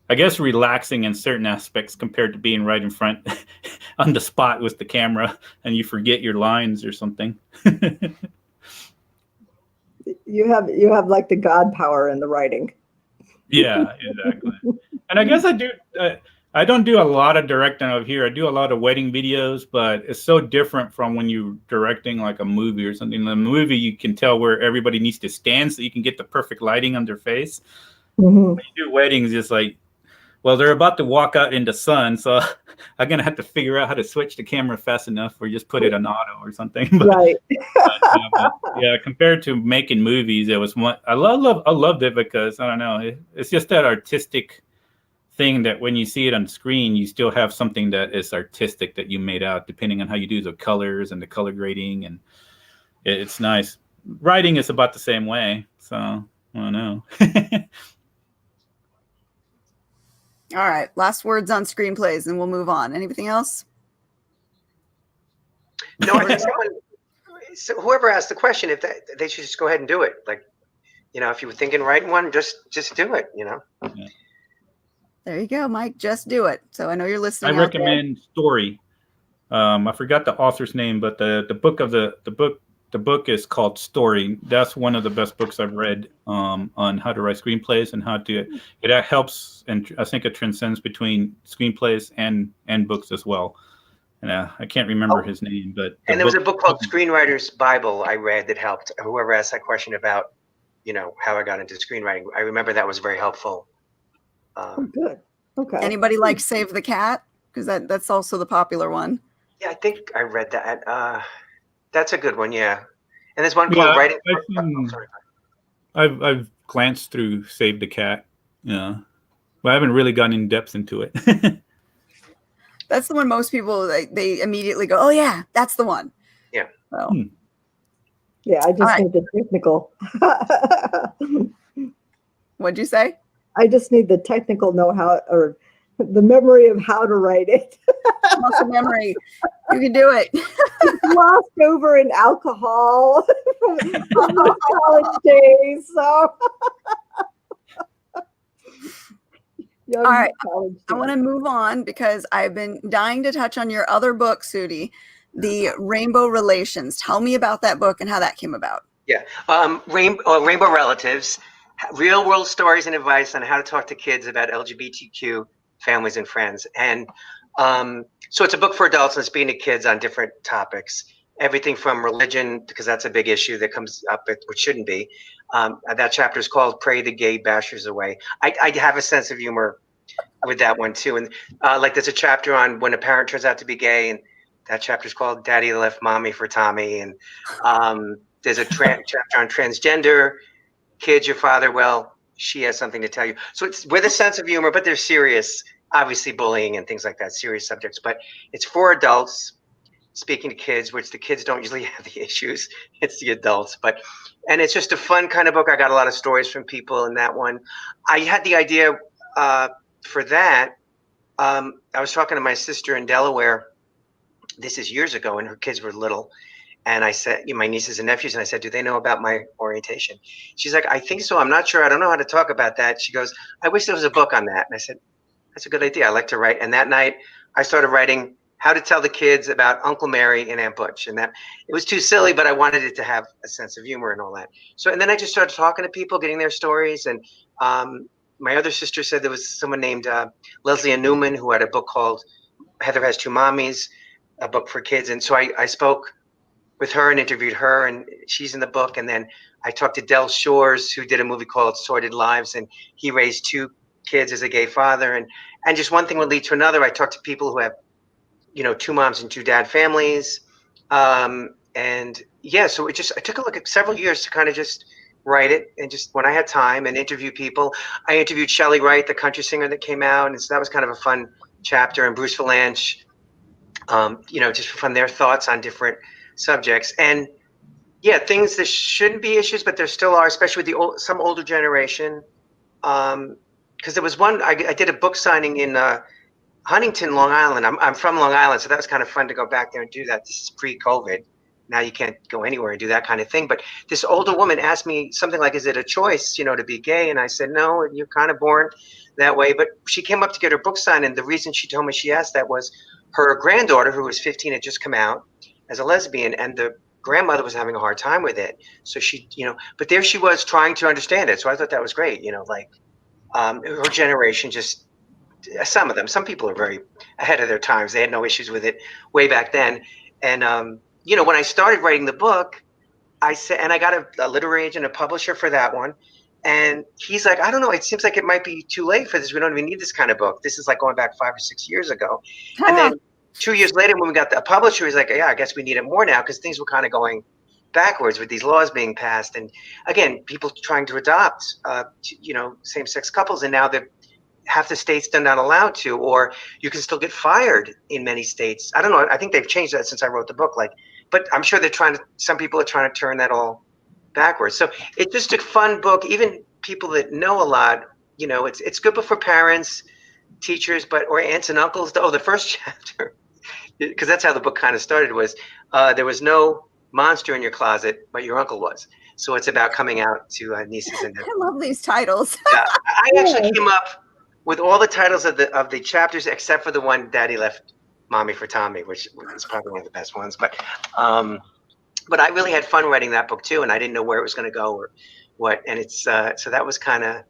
I guess, relaxing in certain aspects compared to being right in front on the spot with the camera and you forget your lines or something. You have like the God power in the writing. Yeah, exactly. And I guess I don't do a lot of directing over here. I do a lot of wedding videos, but it's so different from when you're directing like a movie or something. In the movie, you can tell where everybody needs to stand so you can get the perfect lighting on their face. Mm-hmm. When you do weddings, it's like, well, they're about to walk out in the sun, so I'm going to have to figure out how to switch the camera fast enough or just put it on auto or something. But, Right. yeah, compared to making movies, it was one, I loved it because, I don't know, it's just that artistic thing that when you see it on screen, you still have something that is artistic that you made out, depending on how you do the colors and the color grading, and it's nice. Writing is about the same way, so I don't know. All right. Last words on screenplays, and we'll move on. Anything else? No, I think so whoever asked the question, if they should just go ahead and do it. Like, if you were thinking writing one, just do it. Yeah. There you go, Mike. Just do it. So I know you're listening. I recommend Story. I forgot the author's name, but the book is called Story. That's one of the best books I've read on how to write screenplays and how to. It helps, and I think it transcends between screenplays and books as well. And I can't remember his name, but there was a book called Screenwriter's Bible I read that helped. Whoever asked that question about, how I got into screenwriting, I remember that was very helpful. Good. Okay. Anybody like Save the Cat? Because that's also the popular one. Yeah, I think I read that. That's a good one. Yeah, and there's one called Writing. I've glanced through Save the Cat. Yeah, but I haven't really gotten in depth into it. That's the one most people they immediately go, oh yeah, that's the one. Yeah. So. Yeah, I just need the technical. What'd you say? I just need the technical know-how or the memory of how to write it. Muscle memory. You can do it. Lost over in alcohol from my college days. So. All right. I want to move on because I've been dying to touch on your other book, Sudi, The Rainbow Relations. Tell me about that book and how that came about. Yeah. Rainbow Relatives, real world stories and advice on how to talk to kids about LGBTQ families and friends. And so it's a book for adults and speaking to kids on different topics. Everything from religion, because that's a big issue that comes up, which shouldn't be. That chapter is called Pray the Gay Bashers Away. I have a sense of humor with that one too. And like there's a chapter on when a parent turns out to be gay, and that chapter is called Daddy Left Mommy for Tommy. And there's a chapter on transgender kids, your father, well, she has something to tell you. So it's with a sense of humor, but they're serious, obviously bullying and things like that, serious subjects. But it's for adults speaking to kids, which the kids don't usually have the issues. It's the adults. And it's just a fun kind of book. I got a lot of stories from people in that one. I had the idea for that. I was talking to my sister in Delaware. This is years ago, and her kids were little. And I said, my nieces and nephews, and I said, do they know about my orientation? She's like, I think so. I'm not sure. I don't know how to talk about that. She goes, I wish there was a book on that. And I said, that's a good idea. I like to write. And that night I started writing how to tell the kids about Uncle Mary and Aunt Butch. And that it was too silly, but I wanted it to have a sense of humor and all that. So, and then I just started talking to people, getting their stories. And my other sister said there was someone named Leslie Ann Newman who had a book called Heather Has Two Mommies, a book for kids. And so I spoke with her and interviewed her, and she's in the book. And then I talked to Del Shores, who did a movie called Sordid Lives, and he raised two kids as a gay father. And just one thing would lead to another. I talked to people who have, two moms and two dad families. And yeah, so it took several years to kind of just write it, and just when I had time and interview people. I interviewed Shelley Wright, the country singer that came out, and so that was kind of a fun chapter, and Bruce Valanche, just for fun, their thoughts on different subjects. And yeah, things that shouldn't be issues, but there still are, especially with some older generation. Because there was one, I did a book signing in Huntington, Long Island. I'm from Long Island, so that was kind of fun to go back there and do that. This is pre-COVID. Now you can't go anywhere and do that kind of thing. But this older woman asked me something like, is it a choice, to be gay? And I said, no, you're kind of born that way. But she came up to get her book signed, and the reason she told me she asked that was her granddaughter, who was 15, had just come out as a lesbian, and the grandmother was having a hard time with it. So she, but there she was trying to understand it. So I thought that was great, her generation, just some people are very ahead of their times. They had no issues with it way back then. And, when I started writing the book, I said, and I got a literary agent, a publisher for that one. And he's like, I don't know, it seems like it might be too late for this. We don't even need this kind of book. This is like going back 5 or 6 years ago. And then 2 years later, when we got the publisher, he's like, yeah, I guess we need it more now, because things were kind of going backwards with these laws being passed. And again, people trying to adopt, same-sex couples. And now half the states they're not allowed to, or you can still get fired in many states. I don't know. I think they've changed that since I wrote the book. But I'm sure some people are trying to turn that all backwards. So it's just a fun book. Even people that know a lot, it's good for parents, teachers, or aunts and uncles. Oh, the first chapter, because that's how the book kind of started, was there was no monster in your closet, but your uncle was. So it's about coming out to nieces and nephews. I love these titles. Yeah, I actually came up with all the titles of the chapters except for the one Daddy Left Mommy for Tommy, which is probably one of the best ones. But I really had fun writing that book too, and I didn't know where it was going to go or what. And it's so that was kind of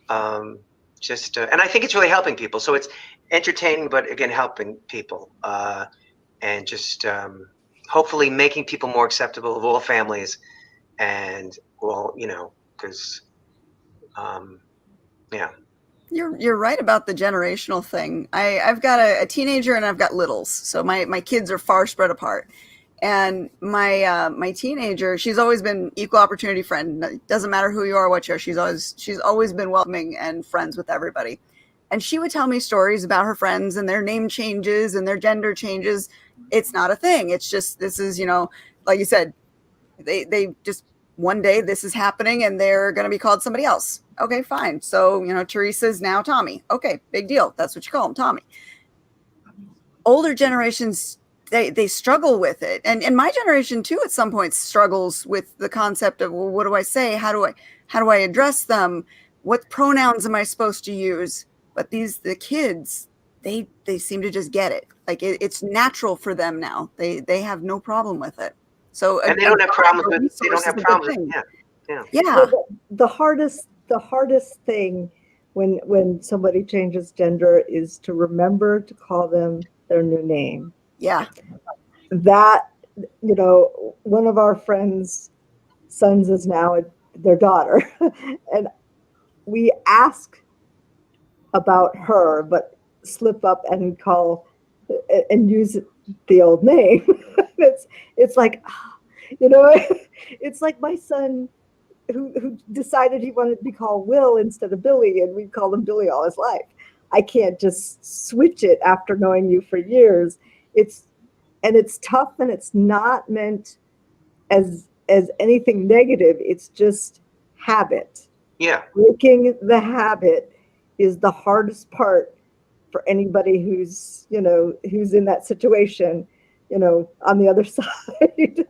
and I think it's really helping people. So it's entertaining, but again, helping people, and just hopefully making people more acceptable of all families, and all, because yeah. You're right about the generational thing. I've got a teenager and I've got littles, so my kids are far spread apart. And my teenager, she's always been equal opportunity friend. It doesn't matter who you are, what you are. She's always been welcoming and friends with everybody. And she would tell me stories about her friends and their name changes and their gender changes. It's not a thing. It's just, this is, like you said, they just, one day this is happening and they're going to be called somebody else. Okay, fine. So, Teresa's now Tommy. Okay, big deal. That's what you call him, Tommy. Older generations, they struggle with it. And my generation too, at some point, struggles with the concept of, well, what do I say? How do I address them? What pronouns am I supposed to use? But the kids, they seem to just get it. Like it's natural for them now. They have no problem with it. So and they don't have problems with. They don't have problems. Yeah. Well, the hardest thing when somebody changes gender is to remember to call them their new name. Yeah. That, one of our friends' sons is now their daughter, and we ask about her, but slip up and call and use the old name. It's like, it's like my son who decided he wanted to be called Will instead of Billy, and we called him Billy all his life. I can't just switch it after knowing you for years. It's tough, and it's not meant as anything negative. It's just habit. Yeah. Breaking the habit is the hardest part for anybody who's in that situation. on the other side.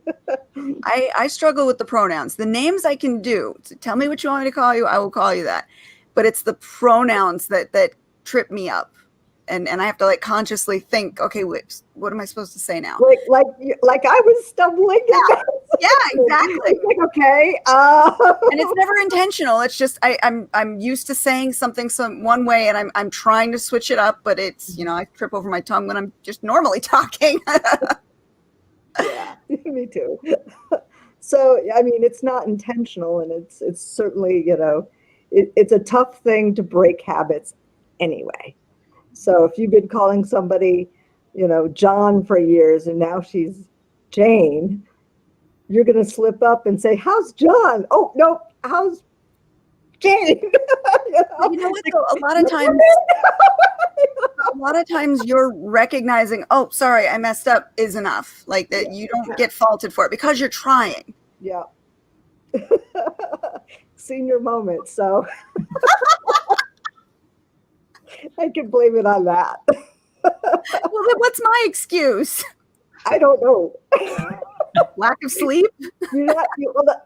I struggle with the pronouns. The names I can do. So tell me what you want me to call you. I will call you that. But it's the pronouns that trip me up. And I have to like consciously think, okay, what am I supposed to say now? Like I was stumbling. Yeah, exactly. Like, okay. And it's never intentional. It's just I'm used to saying something one way, and I'm trying to switch it up, but it's I trip over my tongue when I'm just normally talking. Yeah, me too. So I mean, it's not intentional, and it's certainly it's a tough thing to break habits anyway. So if you've been calling somebody, John for years, and now she's Jane, you're going to slip up and say, "How's John?" "Oh, no, how's Jane?" You know what, though? A lot of times you're recognizing, oh, sorry, I messed up is enough. Like that you don't get faulted for it because you're trying. Yeah. Senior moment. So I can blame it on that. Well, then what's my excuse? I don't know. Lack of sleep?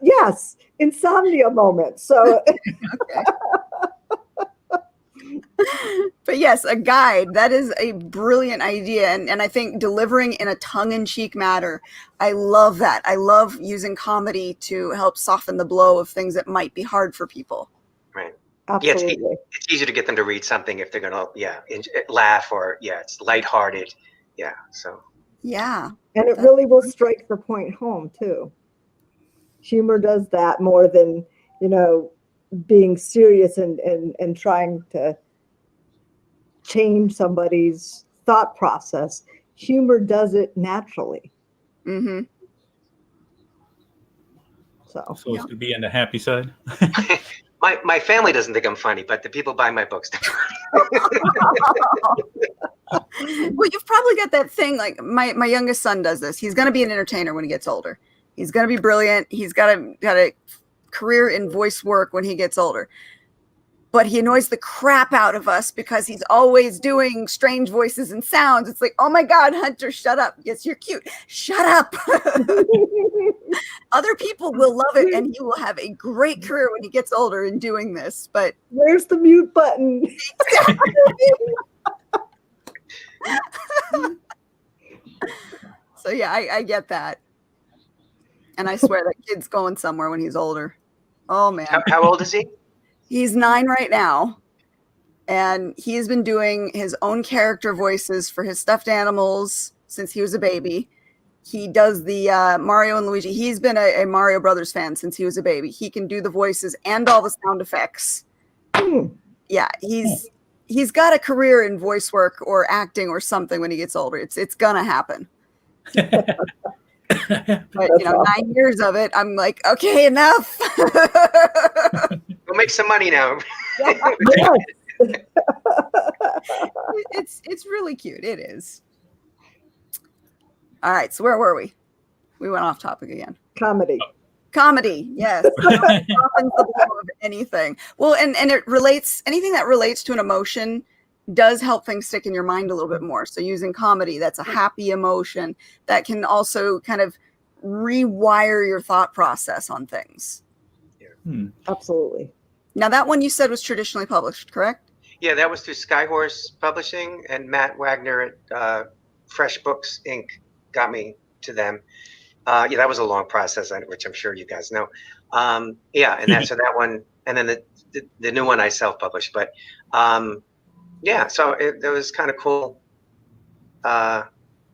Yes, insomnia moment. So, Okay. But yes, a guide, that is a brilliant idea. And I think delivering in a tongue-in-cheek manner, I love that. I love using comedy to help soften the blow of things that might be hard for people. Right. absolutely. Yeah, it's easier to get them to read something if they're going to, laugh or, it's lighthearted. Yeah, so. Yeah. And it really will strike the point home, too. Humor does that more than, being serious and trying to change somebody's thought process. Humor does it naturally. Mm-hmm. So it's to be on the happy side. My family doesn't think I'm funny, but the people buy my books. Well, you've probably got that thing, like my youngest son does this. He's going to be an entertainer when he gets older. He's going to be brilliant. He's got a career in voice work when he gets older. But he annoys the crap out of us because he's always doing strange voices and sounds. It's like, oh my God, Hunter, shut up. Yes, you're cute. Shut up. Other people will love it, and he will have a great career when he gets older in doing this. But where's the mute button? So yeah, I get that. And I swear that kid's going somewhere when he's older. Oh man. How old is he? He's 9 right now. And he has been doing his own character voices for his stuffed animals since he was a baby. He does the Mario and Luigi. He's been a Mario Brothers fan since he was a baby. He can do the voices and all the sound effects. Yeah, he's got a career in voice work or acting or something when he gets older. It's gonna happen. But 9 years of it, I'm like, okay, enough. We'll make some money now. It's really cute. It is. All right, so where were we? We went off topic again. Comedy, yes. Softens the blow of anything. Well, and it relates, anything that relates to an emotion does help things stick in your mind a little bit more. So using comedy, that's a happy emotion that can also kind of rewire your thought process on things. Absolutely. Now that one you said was traditionally published, correct? Yeah, that was through Skyhorse Publishing, and Matt Wagner at Fresh Books Inc. got me to them. That was a long process, which I'm sure you guys know. And that one, and then the new one I self-published. But so it was kind of cool. And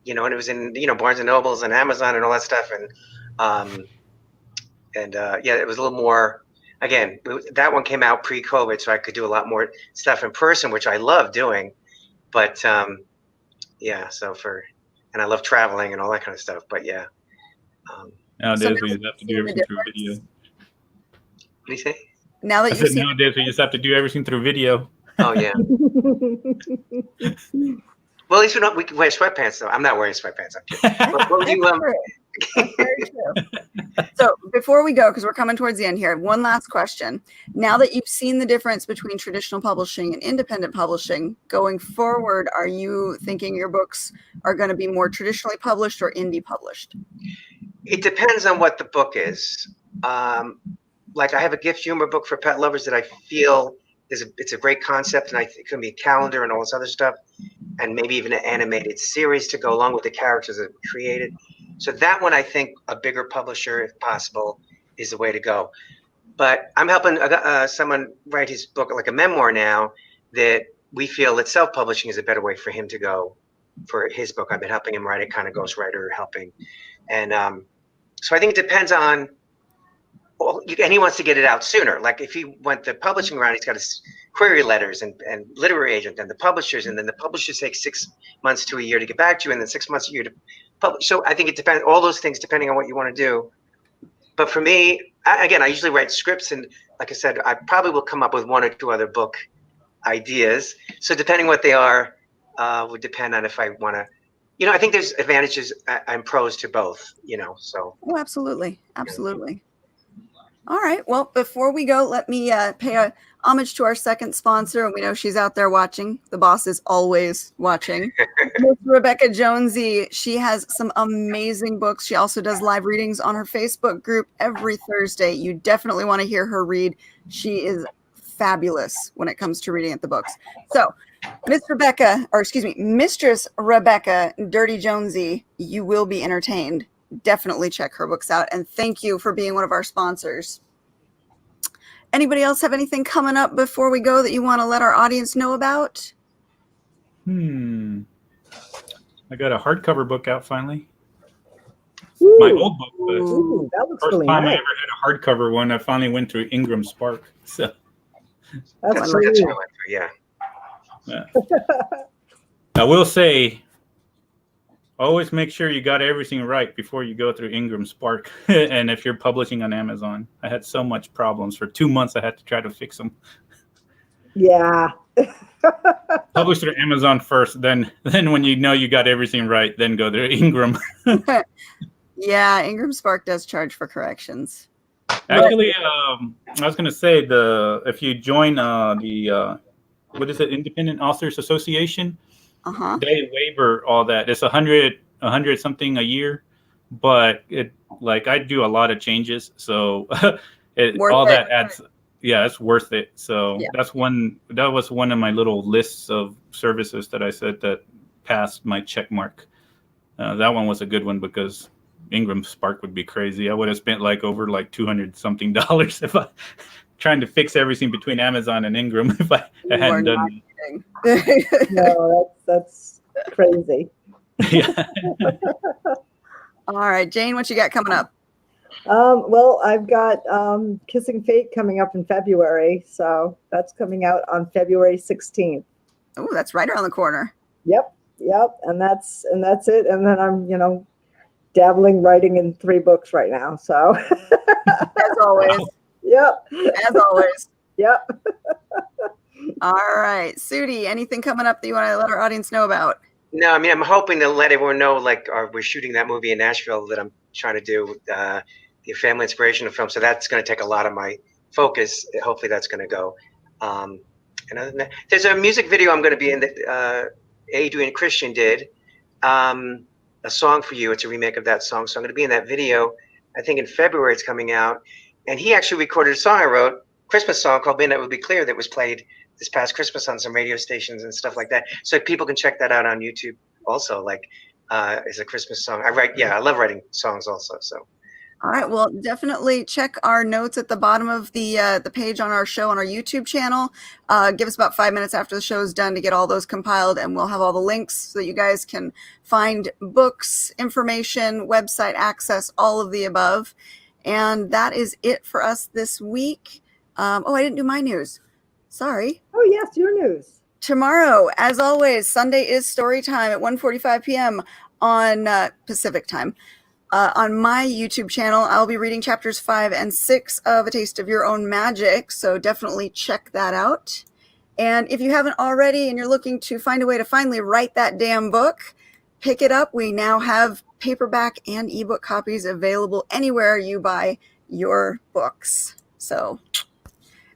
it was in Barnes and Nobles and Amazon and all that stuff, and it was a little more. Again, that one came out pre-COVID, so I could do a lot more stuff in person, which I love doing. But and I love traveling and all that kind of stuff. But yeah. Nowadays we just have to do everything through video. What do you say? Now that nowadays we just have to do everything through video. Oh yeah. Well, at least we can wear sweatpants though. I'm not wearing sweatpants. I'm kidding. Very true. So before we go, because we're coming towards the end here, one last question. Now that you've seen the difference between traditional publishing and independent publishing, going forward, are you thinking your books are going to be more traditionally published or indie published? It depends on what the book is. Like I have a gift humor book for pet lovers that I feel it's a great concept, and I think it can be a calendar and all this other stuff, and maybe even an animated series to go along with the characters that we created. So that one, I think a bigger publisher, if possible, is the way to go. But I'm helping someone write his book, like a memoir now, that we feel that self-publishing is a better way for him to go for his book. I've been helping him write it, kind of ghostwriter helping. And so I think it depends on, and he wants to get it out sooner. Like if he went the publishing route, he's got his query letters and literary agent and the publishers, and then the publishers take 6 months to a year to get back to you, and then 6 months a year to publish. So I think it depends, all those things depending on what you want to do. But for me, I usually write scripts, and like I said, I probably will come up with 1 or 2 other book ideas. So depending what they are, would depend on if I want to. I think there's advantages and pros to both. So. Oh, absolutely, absolutely. All right. Well, before we go, let me pay a homage to our second sponsor. And we know she's out there watching. The boss is always watching. Miss Rebekah Jonesy. She has some amazing books. She also does live readings on her Facebook group every Thursday. You definitely want to hear her read. She is fabulous when it comes to reading at the books. So, Mistress Rebekah Dirty Jonesy, you will be entertained. Definitely check her books out, and thank you for being one of our sponsors. Anybody else have anything coming up before we go that you want to let our audience know about? I got a hardcover book out finally. Ooh. My old book, Ooh, that looks first really time nice. I ever had a hardcover one. I finally went through Ingram Spark. So That's what really I went through, yeah. I will say, always make sure you got everything right before you go through Ingram Spark. And if you're publishing on Amazon, I had so much problems for 2 months. I had to try to fix them. Yeah. Publish through Amazon first, then when you know you got everything right, then go to Ingram. Yeah, Ingram Spark does charge for corrections. Actually, I was going to say if you join the what is it, Independent Authors Association? They waiver all that. It's 100 something a year, but I do a lot of changes, so that adds. Yeah, it's worth it. So yeah. That was one of my little lists of services that I said that passed my check mark. That one was a good one because Ingram Spark would be crazy. I would have spent over $200 something if I trying to fix everything between Amazon and Ingram if I hadn't done it. No, that's crazy. Yeah. All right, Jane, what you got coming up? Well, I've got Kissing Fate coming up in February, so that's coming out on February 16th. Oh, that's right around the corner. Yep, and that's it. And then I'm, dabbling writing in 3 books right now. So as always. Yep. As always. Yep. All right, Sudi, anything coming up that you want to let our audience know about? No, I mean, I'm hoping to let everyone know, we're shooting that movie in Nashville that I'm trying to do, the family inspirational film. So that's going to take a lot of my focus. Hopefully that's going to go. And other than that, there's a music video I'm going to be in that Adrian Christian did, A Song for You. It's a remake of that song. So I'm going to be in that video. I think in February it's coming out. And he actually recorded a song I wrote, Christmas song called Midnight Will Be Clear, that was played this past Christmas on some radio stations and stuff like that. So people can check that out on YouTube also, as a Christmas song. I love writing songs also. So. All right. Well, definitely check our notes at the bottom of the page on our show on our YouTube channel. Give us about 5 minutes after the show is done to get all those compiled, and we'll have all the links so that you guys can find books, information, website access, all of the above. And that is it for us this week. I didn't do my news. Sorry. Oh, yes, your news. Tomorrow, as always, Sunday is story time at 1:45 p.m. on Pacific time. On my YouTube channel, I'll be reading chapters 5 and 6 of A Taste of Your Own Magic, so definitely check that out. And if you haven't already and you're looking to find a way to finally write that damn book, pick it up. We now have paperback and ebook copies available anywhere you buy your books. So,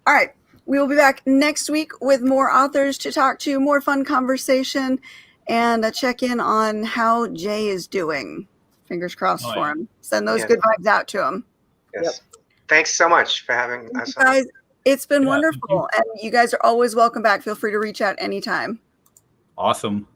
all right. We will be back next week with more authors to talk to, more fun conversation, and a check-in on how Jay is doing. Fingers crossed for him. Send those good vibes out to him. Yes. Yep. Thanks so much for having us on. Guys, it's been wonderful. And you guys are always welcome back. Feel free to reach out anytime. Awesome.